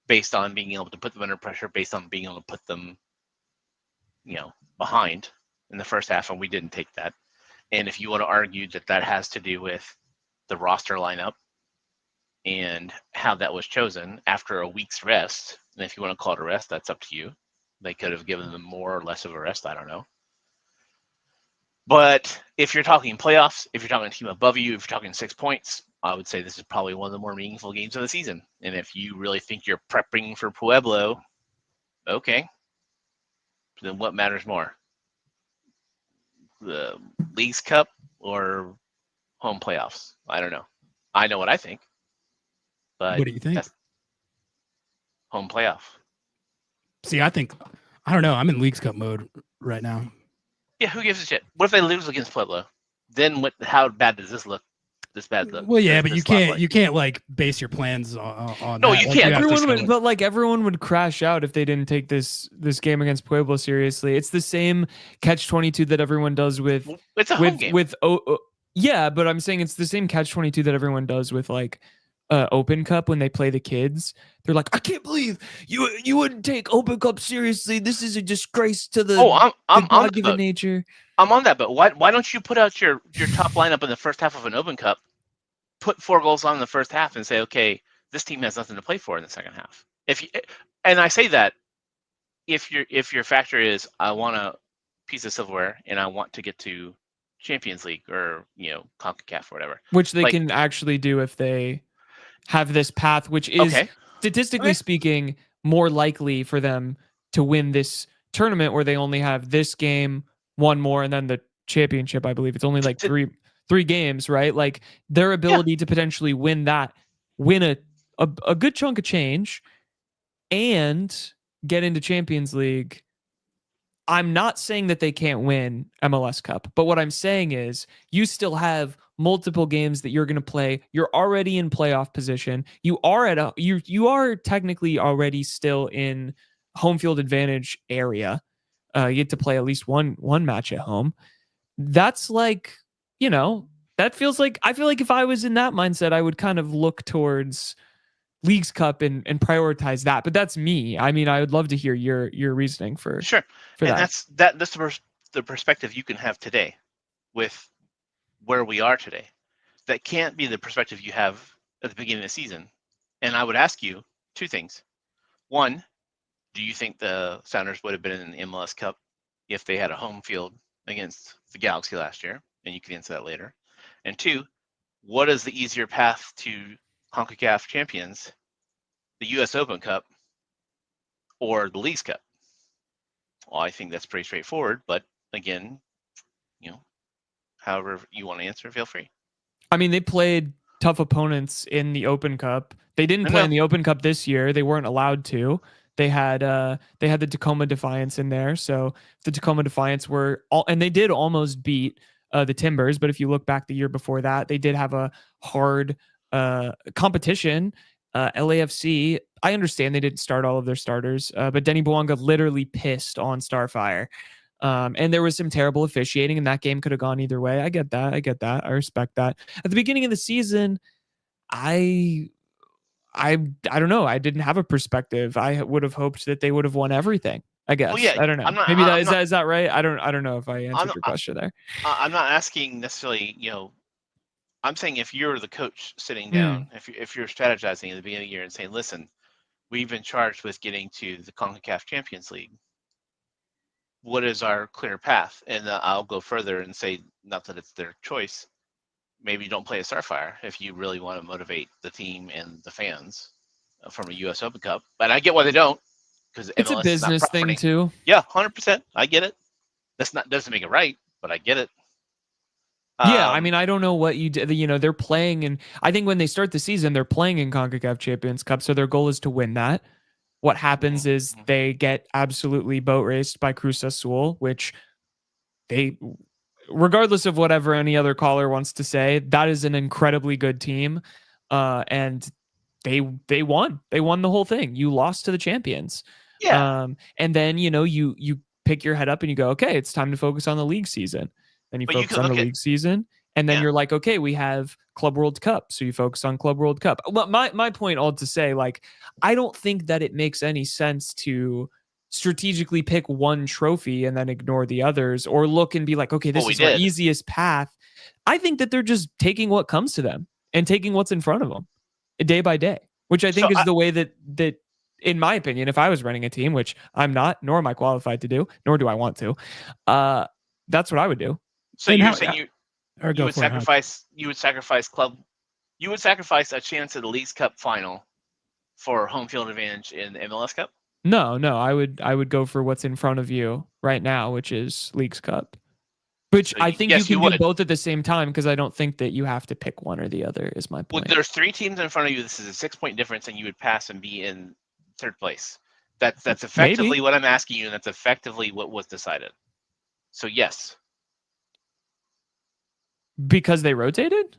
based on being able to put them under pressure, based on being able to put them, behind in the first half, and we didn't take that. And if you want to argue that has to do with the roster lineup and how that was chosen after a week's rest, and if you want to call it a rest, that's up to you. They could have given them more or less of a rest, I don't know. But if you're talking playoffs, if you're talking a team above you, if you're talking 6 points, I would say this is probably one of the more meaningful games of the season. And if you really think you're prepping for Pueblo, okay, then what matters more? The Leagues Cup or home playoffs? I don't know. I know what I think. But What do you think? Home playoff. See, I don't know. I'm in Leagues Cup mode right now. Yeah, who gives a shit? What if they lose against Pueblo? Then what? How bad does this look? This bad look? Well, yeah, but you can't like base your plans on. No, that. you Like, can't. Everyone would crash out if they didn't take this game against Pueblo seriously. It's the same catch-22 that everyone does with. It's a home game. Yeah, but I'm saying it's the same catch-22 that everyone does with like Open Cup when they play the kids. They're like, I can't believe you wouldn't take Open Cup seriously. This is a disgrace to the I'm on God-given nature. I'm on that, but why don't you put out your top lineup in the first half of an Open Cup, put 4 goals on in the first half, and say, okay, this team has nothing to play for in the second half. And I say that if your factor is I want a piece of silverware and I want to get to Champions League or CONCACAF or whatever, which they can actually do if they have this path, which is statistically speaking more likely for them to win this tournament, where they only have this game, one more, and then the championship. I believe it's only like three games, right? Like their ability to potentially win a good chunk of change and get into Champions League. I'm not saying that they can't win MLS Cup, but what I'm saying is you still have multiple games that you're going to play. You're already in playoff position. You are technically already still in home field advantage area. You get to play at least one match at home. That's like, that feels like, I feel like if I was in that mindset, I would kind of look towards Leagues Cup and prioritize that. But that's me. I mean, I would love to hear your reasoning for sure. For and that. That's the perspective you can have today with where we are today. That can't be the perspective you have at the beginning of the season. And I would ask you 2 things. One, do you think the Sounders would have been in the MLS Cup if they had a home field against the Galaxy last year? And you can answer that later. And 2, what is the easier path to CONCACAF champions, the U.S. Open Cup, or the Leagues Cup? Well, I think that's pretty straightforward. But again, however you want to answer, feel free. I mean, they played tough opponents in the Open Cup. They didn't play in the Open Cup this year. They weren't allowed to. They had the Tacoma Defiance in there. So the Tacoma Defiance and they did almost beat the Timbers. But if you look back the year before that, they did have a hard competition. LAFC, I understand they didn't start all of their starters, but Denny Bouanga literally pissed on Starfire. And there was some terrible officiating, and that game could have gone either way. I get that. I respect that. At the beginning of the season, I don't know. I didn't have a perspective. I would have hoped that they would have won everything. I guess. Well, yeah, I don't know. Maybe is that right? I don't know if I answered your question there. I'm not asking necessarily. I'm saying if you're the coach sitting down, if you're strategizing at the beginning of the year and saying, "Listen, we've been charged with getting to the CONCACAF Champions League. What is our clear path?" And I'll go further and say, not that it's their choice. Maybe you don't play a Starfire if you really want to motivate the team and the fans from a U.S. Open Cup. But I get why they don't, because it's a business thing too. Yeah, 100%. I get it. Doesn't make it right, but I get it. Yeah, I mean, I don't know what you did. They're playing, and I think when they start the season, they're playing in CONCACAF Champions Cup, so their goal is to win that. What happens is they get absolutely boat raced by Cruz Azul, which regardless of whatever any other caller wants to say, that is an incredibly good team, and they won. They won the whole thing. You lost to the champions. Yeah. And then you pick your head up and you go, okay, it's time to focus on the league season. Then you focus on the league season, and then you're like, okay, we have Club World Cup, so you focus on Club World Cup. Well, my point all to say, like, I don't think that it makes any sense to strategically pick one trophy and then ignore the others, or look and be like, okay, this is our easiest path. I think that they're just taking what comes to them and taking what's in front of them day by day, which I think is the way that in my opinion, if I was running a team, which I'm not, nor am I qualified to do, nor do I want to, that's what I would do. So you're saying you would sacrifice a chance at the Leagues Cup final for home field advantage in the MLS Cup? No, I would go for what's in front of you right now, which is Leagues Cup. Which I think you can do both at the same time, because I don't think that you have to pick one or the other, is my point. Well, there's 3 teams in front of you. This is a 6-point difference, and you would pass and be in third place. That's effectively what I'm asking you, and that's effectively what was decided. So yes. Because they rotated?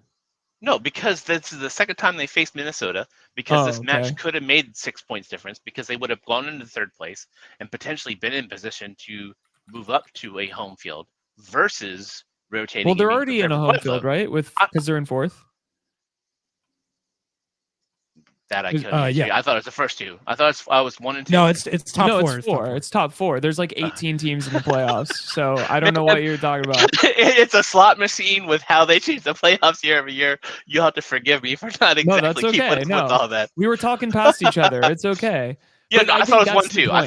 No, because this is the second time they faced Minnesota, because this match could have made 6 points difference, because they would have gone into third place and potentially been in position to move up to a home field versus rotating. Well, they're already in a home field, right? Because they're in fourth. That I couldn't. Yeah. I thought it was the first 2. I thought I was 1 and 2. No, it's top 4. It's 4. It's top 4. There's like 18 teams in the playoffs, so I don't know what you're talking about. It's a slot machine with how they change the playoffs year over year. You have to forgive me for not exactly keeping with all that. We were talking past each other. It's okay. Yeah, no, I thought it was 1-2. I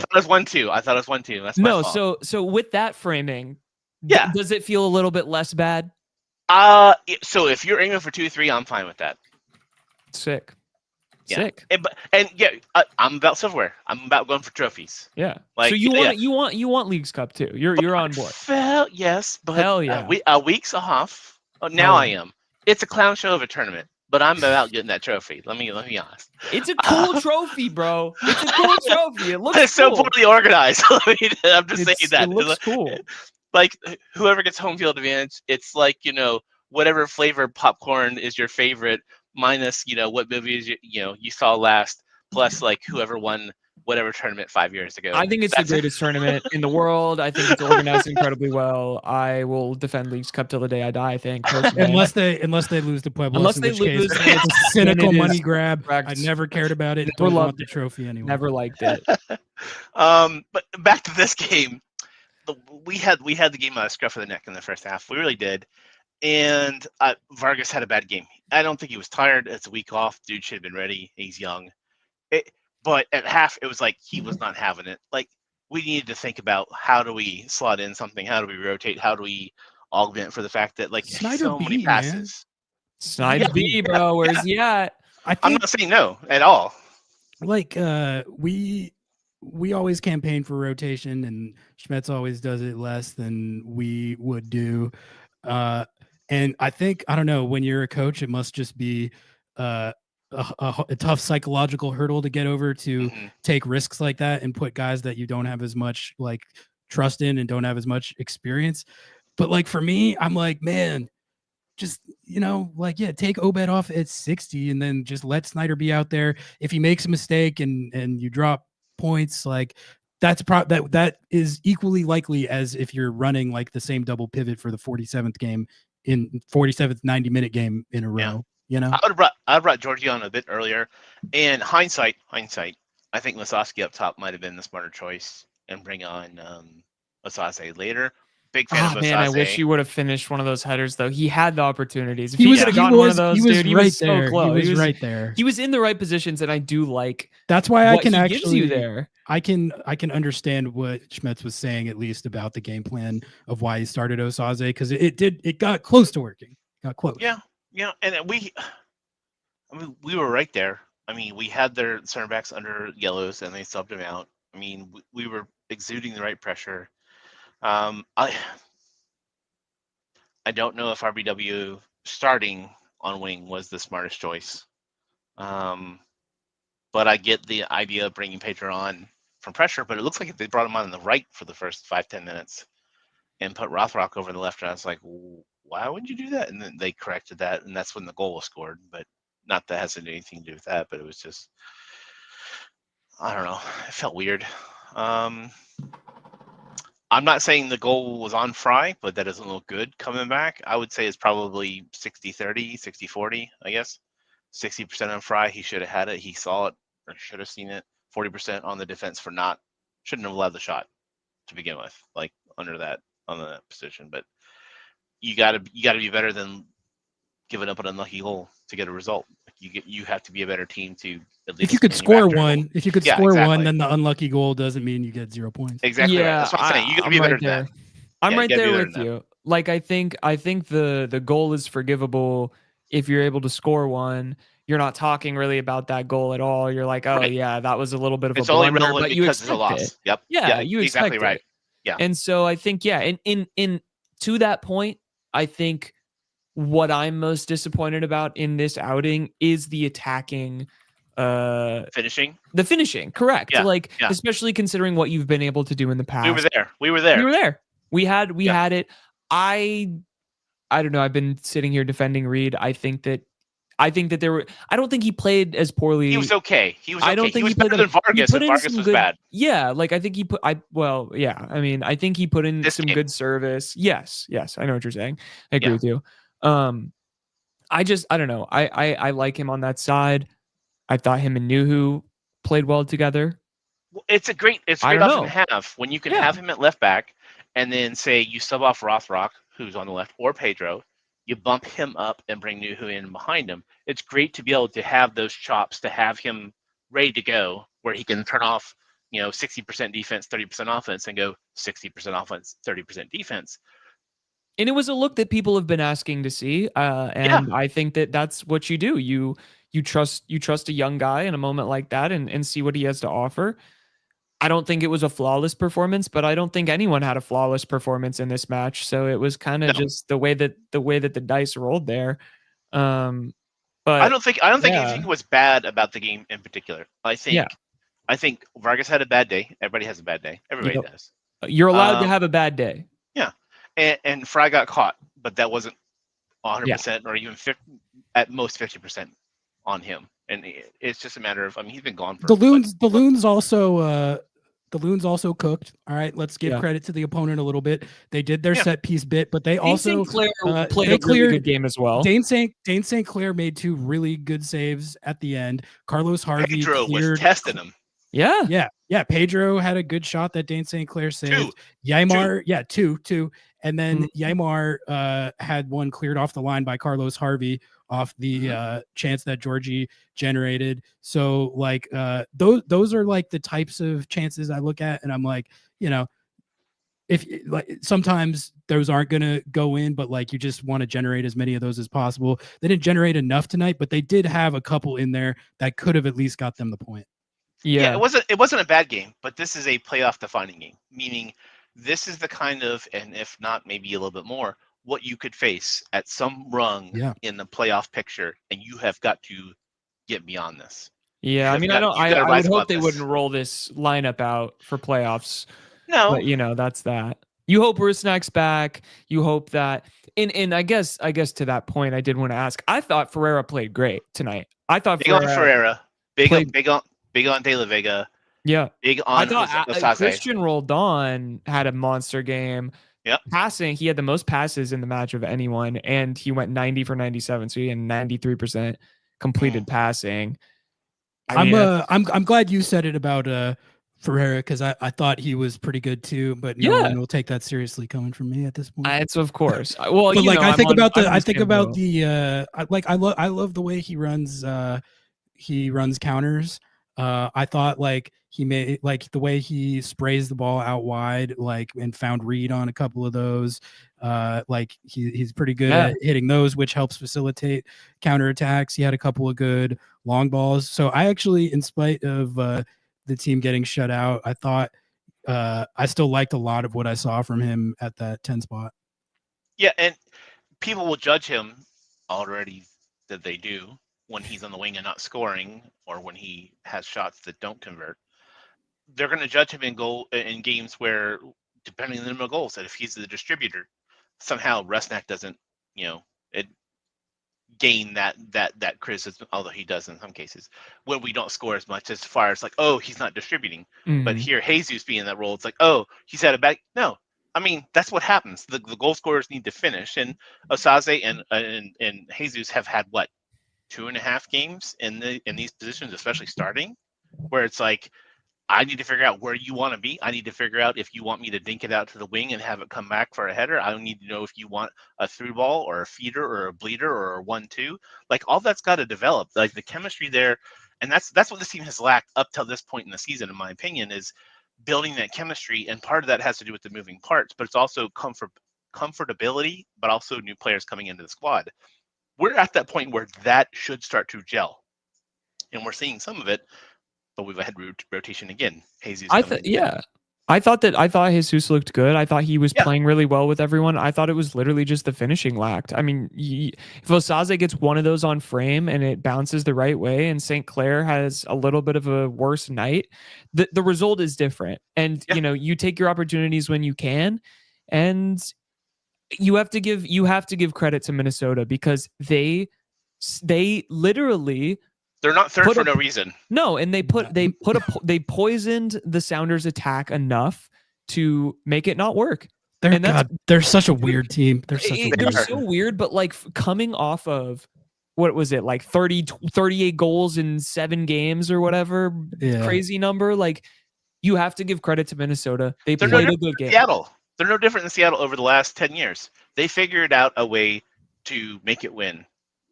thought it was 1-2. That's my fault. So with that framing, does it feel a little bit less bad? So if you're aiming for 2-3, I'm fine with that. Sick. Yeah. Sick. I'm about silverware. I'm about going for trophies. Yeah. So you want Leagues Cup too. You're on board. Well, yes, but hell yeah. A week's off. Now I am. It's a clown show of a tournament, but I'm about getting that trophy. Let me be honest. It's a cool trophy, bro. It's a cool trophy. It looks it's cool. so poorly organized. I'm just saying that. It looks cool. Like whoever gets home field advantage, it's like, whatever flavor popcorn is your favorite, minus what movies you saw last, plus like whoever won whatever tournament 5 years ago. I think it's the greatest tournament in the world. I think it's organized incredibly well. I will defend Leagues Cup till the day I die, I think. Unless they lose to Puebla. Unless they lose, it's a cynical money grab. I never cared about it. Never loved the trophy anyway. Never liked it. But back to this game. We had the game on the scruff of the neck in the first half. We really did. And Vargas had a bad game. I don't think he was tired. It's a week off. Dude should have been ready. He's young. But at half, it was like he was not having it. Like, we needed to think about how do we slot in something? How do we rotate? How do we augment for the fact that, like, Snyder so many B, passes. Snyder B, bro. Where's he at? I'm not saying no at all. Like we always campaign for rotation, and Schmetz always does it less than we would do. And I think, I don't know, when you're a coach, it must just be a tough psychological hurdle to get over to take risks like that and put guys that you don't have as much like trust in and don't have as much experience. But like for me, I'm like, man, just, like, yeah, take Obed off at 60 and then just let Snyder be out there. If he makes a mistake and you drop points, like that is equally likely as if you're running like the same double pivot for the 47th game in 47th 90-minute game in a row. I would have brought Georgie on a bit earlier. And hindsight, I think Lasowski up top might have been the smarter choice and bring on Osase later. Big fan of Osase. Man, I wish he would have finished one of those headers, though. He had the opportunities. If he could have gotten one of those, he was dude, he right was so there. close. He was right there. He was in the right positions, and I do like. That's why I what can he actually gives you there. I can understand what Schmetz was saying, at least about the game plan of why he started Osase, because it got close to working. Got close. Yeah, and we were right there. I mean, we had their center backs under yellows, and they subbed him out. I mean, we were exuding the right pressure. I don't know if RBW starting on wing was the smartest choice. But I get the idea of bringing Pedro on from pressure, but it looks like they brought him on the right for the first 5-10 minutes and put Rothrock over the left. And I was like, why would you do that? And then they corrected that, and that's when the goal was scored. But not that has anything to do with that, but it was just, I don't know. It felt weird. I'm not saying the goal was on Fry, but that doesn't look good coming back. I would say it's probably 60-30, 60-40, I guess. 60% on Fry, he should have had it. He saw it or should have seen it. 40% on the defense for shouldn't have allowed the shot to begin with, like on that position. But you gotta be better than giving up an unlucky goal to get a result. You have to be a better team to at least. If you could score one, one, then the unlucky goal doesn't mean you get 0 points. Exactly. Yeah, right. That's what I'm saying. You got to be better than that. I'm right there with you. Like I think the goal is forgivable if you're able to score one. You're not talking really about that goal at all. You're like, oh yeah, that was a little bit of a blunder, only relevant but you because it's a expect loss. it. Yep. Yeah, you expect exactly right. it. Yeah. And so I think in to that point, I think what I'm most disappointed about in this outing is the attacking finishing. The finishing, correct. Yeah, Like yeah. especially considering what you've been able to do in the past. We were there. We had it. I don't know. I've been sitting here defending Reed. I think that there were. I don't think he played as poorly. He was okay. I don't think he was played better than Vargas. And Vargas was bad. Yeah, like I think he put. I mean, I think he put in some good service. Yes, I know what you're saying. I agree with you. I don't know. I like him on that side. I thought him and Nuhu played well together. It's a great option to have when you can have him at left back, and then say you sub off Rothrock, who's on the left, or Pedro. You bump him up and bring Nuhu in behind him. It's great to be able to have those chops, to have him ready to go, where he can turn off, 60% defense, 30% offense, and go 60% offense, 30% defense. And it was a look that people have been asking to see, and I think that that's what you do. You trust a young guy in a moment like that, and see what he has to offer. I don't think it was a flawless performance, but I don't think anyone had a flawless performance in this match. So it was kind of just the way that the dice rolled there. But I don't think anything was bad about the game in particular. I think Vargas had a bad day. Everybody has a bad day. Everybody does. You're allowed to have a bad day. Yeah, and Fry got caught, but that wasn't 100% or even at most 50% on him. And it's just a matter of, he's been gone for the Loons also cooked. All right, let's give credit to the opponent a little bit. They did their set piece bit, but they also played a really good game as well. Dane St. Clair made 2 really good saves at the end. Carlos Harvey Pedro was testing him. Yeah. Pedro had a good shot that Dane St. Clair saved. Yaimar, two. And then Yaimar had one cleared off the line by Carlos Harvey off the chance that Georgie generated. So like those are like the types of chances I look at, and I'm like, if like sometimes those aren't going to go in, but like you just want to generate as many of those as possible. They didn't generate enough tonight, but they did have a couple in there that could have at least got them the point. Yeah, it wasn't a bad game, but this is a playoff defining game, meaning this is the kind of, and if not, maybe a little bit more, what you could face at some rung in the playoff picture, and you have got to get beyond this. Yeah, I mean, I would hope they wouldn't roll this lineup out for playoffs. No, but that's that. You hope Rusnak's back. You hope that, and I guess to that point, I did want to ask. I thought Ferreira played great tonight. I thought big on Ferreira, big on De La Vega. Yeah, big on. I thought Christian Roldan had a monster game. Yeah, passing, he had the most passes in the match of anyone, and he went 90 for 97, so he had 93% completed passing. I'm glad you said it about Ferreira, because I thought he was pretty good too, but no one will take that seriously coming from me at this point. It's of course. Well, but like I think about the I love the way he runs counters. I thought like he made like the way he sprays the ball out wide, like, and found Reed on a couple of those. Like he's pretty good at hitting those, which helps facilitate counterattacks. He had a couple of good long balls. So I actually, in spite of the team getting shut out, I thought I still liked a lot of what I saw from him at that 10 spot. Yeah, and people will judge him already that they do when he's on the wing and not scoring, or when he has shots that don't convert. They're going to judge him in games where, depending on the number of goals, that if he's the distributor, somehow Rusnak doesn't, gain that criticism, although he does in some cases, when we don't score as much, as far as like, oh, he's not distributing. But here, Jesus being in that role, it's like, oh, he's had a bad. No, I mean, that's what happens. The goal scorers need to finish, and Osaze and Jesus have had what, 2.5 games in these positions, especially starting, where it's like, I need to figure out where you want to be. I need to figure out if you want me to dink it out to the wing and have it come back for a header. I need to know if you want a through ball or a feeder or a bleeder or a 1-2. Like, all that's got to develop. Like, the chemistry there, and that's what this team has lacked up till this point in the season, in my opinion, is building that chemistry. And part of that has to do with the moving parts, but it's also comfortability, but also new players coming into the squad. We're at that point where that should start to gel, and we're seeing some of it. But we've had rotation again. Jesus. I thought Jesus looked good. I thought he was playing really well with everyone. I thought it was literally just the finishing lacked. I mean, if Osaze gets one of those on frame and it bounces the right way, and St. Clair has a little bit of a worse night, the result is different. And you take your opportunities when you can, and you have to give credit to Minnesota, because they literally. They're not third for no reason. No, and they poisoned the Sounders' attack enough to make it not work. They're such a weird team. They're so weird, but like coming off of, what was it, like 38 goals in 7 games or whatever, crazy number. Like, you have to give credit to Minnesota. They're played a good game. Seattle. They're no different than Seattle over the last 10 years. They figured out a way to make it win.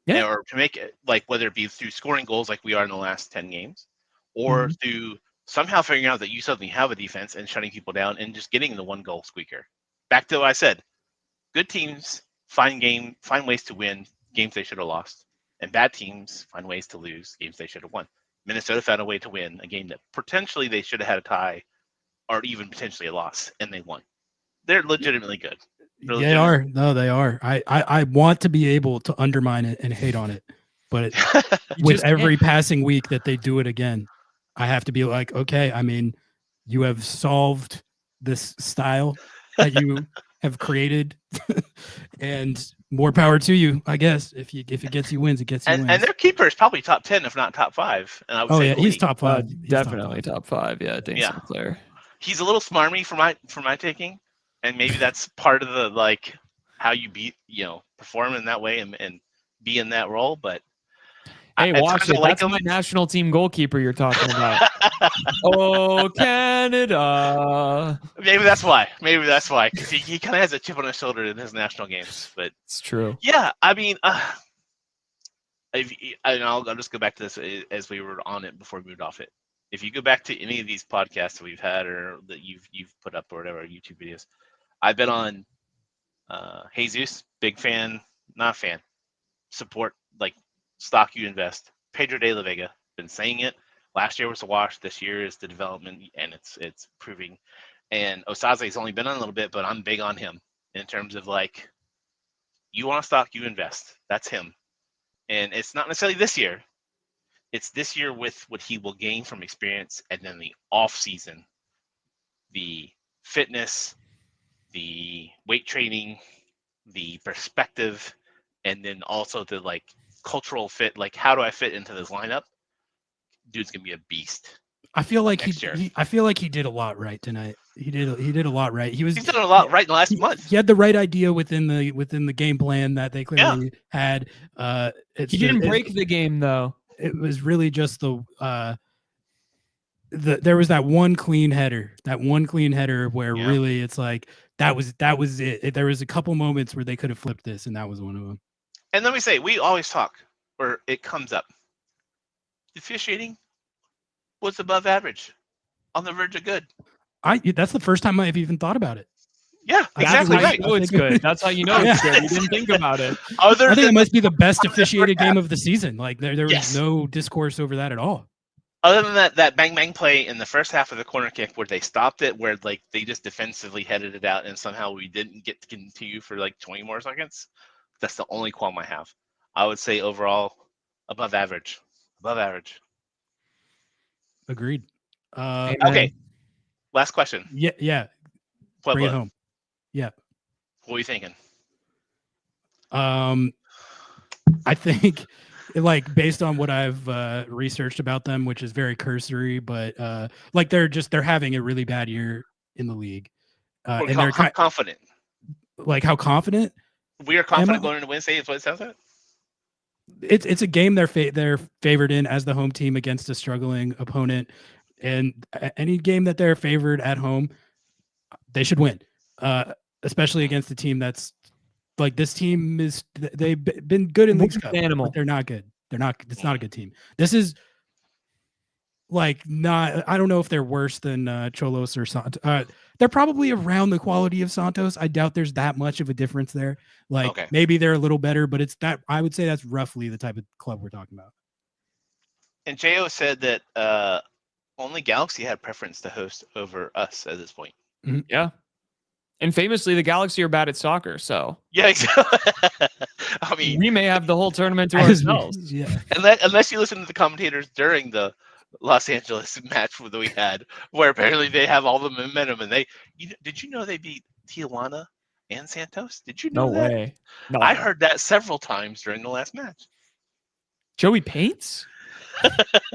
Yeah. Or to make it, like, whether it be through scoring goals like we are in the last 10 games, or through somehow figuring out that you suddenly have a defense and shutting people down and just getting the 1-goal squeaker. Back to what I said, good teams find ways to win games they should have lost, and bad teams find ways to lose games they should have won. Minnesota found a way to win a game that potentially they should have had a tie, or even potentially a loss, and they won. They're legitimately good. They are. No, they are. I want to be able to undermine it and hate on it, but with every passing week that they do it again, I have to be like, okay, I mean, you have solved this style that you have created, and more power to you, I guess. If it gets you wins, it gets you wins. And their keeper is probably top 10, if not top 5. And I would say he's top 5. Definitely top 5. Yeah, Dane Sinclair. He's a little smarmy for my taking. And maybe that's part of the, like, how you perform in that way and be in that role. But hey, watch it. That's my national team goalkeeper you're talking about. Oh, Canada. Maybe that's why. Because he kind of has a chip on his shoulder in his national games. But it's true. Yeah, I mean, I'll just go back to this as we were on it before we moved off it. If you go back to any of these podcasts that we've had or that you've put up or whatever, YouTube videos, I've been on Jesus, big fan, not fan, support, like stock you invest. Pedro de la Vega, been saying it. Last year was a wash. This year is the development, and it's proving. And Osaze's only been on a little bit, but I'm big on him in terms of like, you want to stock, you invest. That's him. And it's not necessarily this year. It's this year with what he will gain from experience, and then the off season, the fitness, the weight training, the perspective, and then also the like cultural fit. Like, how do I fit into this lineup? Dude's gonna be a beast. I feel like next year. I feel like he did a lot right tonight. He did a lot right. He's done a lot right in the last month. He had the right idea within the game plan that they clearly had. He didn't break the game though. It was really just there was that one clean header where really it's like that was it. There was a couple moments where they could have flipped this, and that was one of them. And let me say, we always talk, or it comes up. The officiating was above average, on the verge of good. That's the first time I've even thought about it. Yeah, exactly That's how right. you know it's good. That's how you know it's good. You didn't think about it. I think it must be the best officiated game of the season. Like there was Yes. no discourse over that at all. Other than that bang bang play in the first half of the corner kick where they stopped it, where like they just defensively headed it out, and somehow we didn't get to continue for like 20 more seconds. That's the only qualm I have. I would say overall above average. Above average. Agreed. Okay. Last question. Yeah. Bring it home. Yeah. What are you thinking? I think, like, based on what I've researched about them, which is very cursory, but like they're having a really bad year in the league. And they're confident. Like, how confident? We are confident going into Wednesday. Is what it sounds like. It's a game they're favored in as the home team against a struggling opponent, and any game that they're favored at home, they should win. Especially against a team that's like, this team is, they've been good in Leagues Cup, but they're not good. It's not a good team. This is like I don't know if they're worse than Cholos or Santos. They're probably around the quality of Santos. I doubt there's that much of a difference there. Like, maybe they're a little better, but I would say that's roughly the type of club we're talking about. And Jo said that only Galaxy had preference to host over us at this point. Mm-hmm. Yeah. And famously, the Galaxy are bad at soccer, so yeah, exactly. I mean, we may have the whole tournament to ourselves. Yeah, unless you listen to the commentators during the Los Angeles match that we had, where apparently they have all the momentum, and did you know they beat Tijuana and Santos? Did you know No that? way. No. I heard that several times during the last match. Joey Paints? I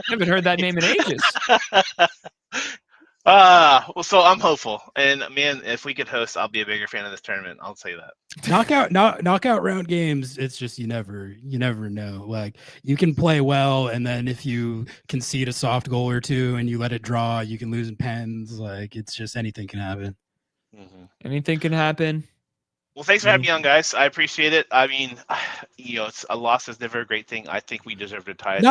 haven't heard that name in ages. Well, so I'm hopeful, and man, if we could host, I'll be a bigger fan of this tournament. I'll say that. Knockout round games, it's just you never know. Like, you can play well, and then if you concede a soft goal or two and you let it draw, you can lose in pens. Like, it's just anything can happen. Mm-hmm. Anything can happen. Well, thanks for having me on, guys. I appreciate it. I mean, it's a loss is never a great thing. I think we deserve to tie it.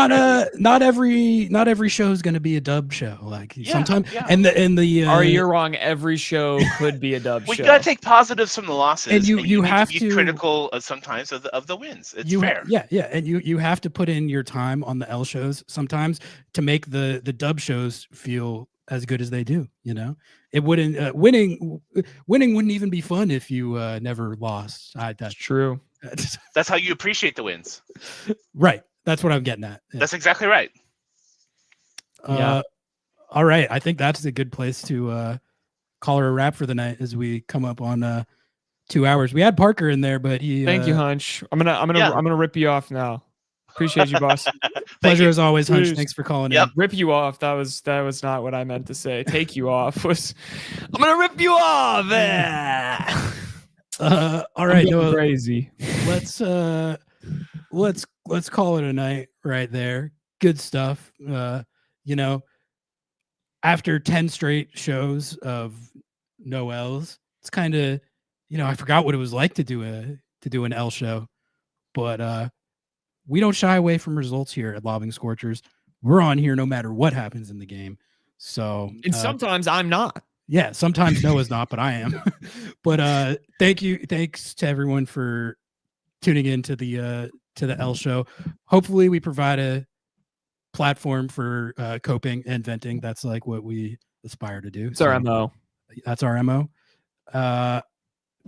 Not every show is going to be a dub show. Like, sometimes, and you're wrong. Every show could be a dub we show. We gotta take positives from the losses, and you have to be critical sometimes of the wins. It's fair. Yeah, and you have to put in your time on the L shows sometimes to make the dub shows feel as good as they do. You know, it wouldn't winning wouldn't even be fun if you never lost. That's true. That's how you appreciate the wins. Right. That's what I'm getting at. Yeah. That's exactly right. All right. I think that's a good place to call her a wrap for the night as we come up on 2 hours. We had Parker in there, but he. Thank you, Hunch. I'm gonna rip you off now. Appreciate you, boss. Pleasure as always, Hunch. Thanks for calling in. Rip you off. That was not what I meant to say. Take you off was. I'm gonna rip you off. All right, Noah, crazy. Let's call it a night right there. Good stuff. After 10 straight shows of Noels, it's kind of, I forgot what it was like to do an L show, but we don't shy away from results here at Lobbing Scorchers. We're on here no matter what happens in the game. So, and sometimes I'm not. Yeah, sometimes Noah's not, but I am. But thanks to everyone for tuning in to the L show. Hopefully we provide a platform for coping and venting. That's like what we aspire to do. It's our MO. That's our MO.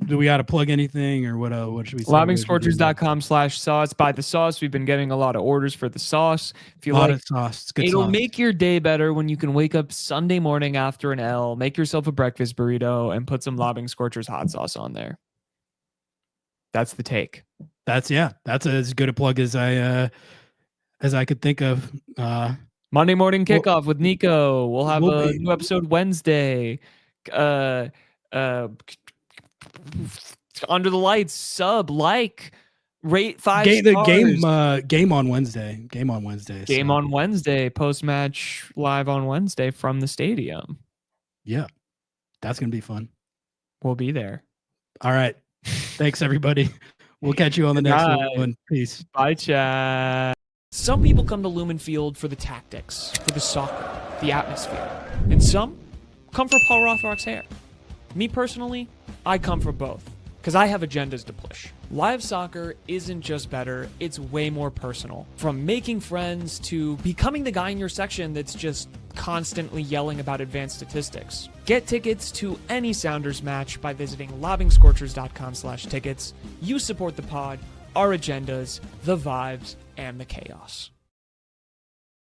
Do we got to plug anything or what should we say? LobbingScorchers.com/sauce. Buy the sauce. We've been getting a lot of orders for the sauce. If you a lot like of sauce. It's good it'll sauce. make your day better when you can wake up Sunday morning after an L, make yourself a breakfast burrito, and put some Lobbing Scorchers hot sauce on there. That's the take. That's as good a plug as I could think of. Monday morning kickoff with Nico. We'll have we'll a be- new episode Wednesday. Under the lights, sub, like, rate 5 the stars. game on Wednesday. Game on Wednesday. Game on Wednesday. Post-match live on Wednesday from the stadium. Yeah, that's gonna be fun. We'll be there. All right. Thanks, everybody. We'll catch you on the Good next night. one. Peace. Bye, chat. Some people come to Lumen Field for the tactics, for the soccer, the atmosphere. And some come for Paul Rothrock's hair. Me personally, I come for both, because I have agendas to push. Live soccer isn't just better, it's way more personal. From making friends to becoming the guy in your section that's just constantly yelling about advanced statistics. Get tickets to any Sounders match by visiting LobbingScorchers.com/tickets. You support the pod, our agendas, the vibes, and the chaos.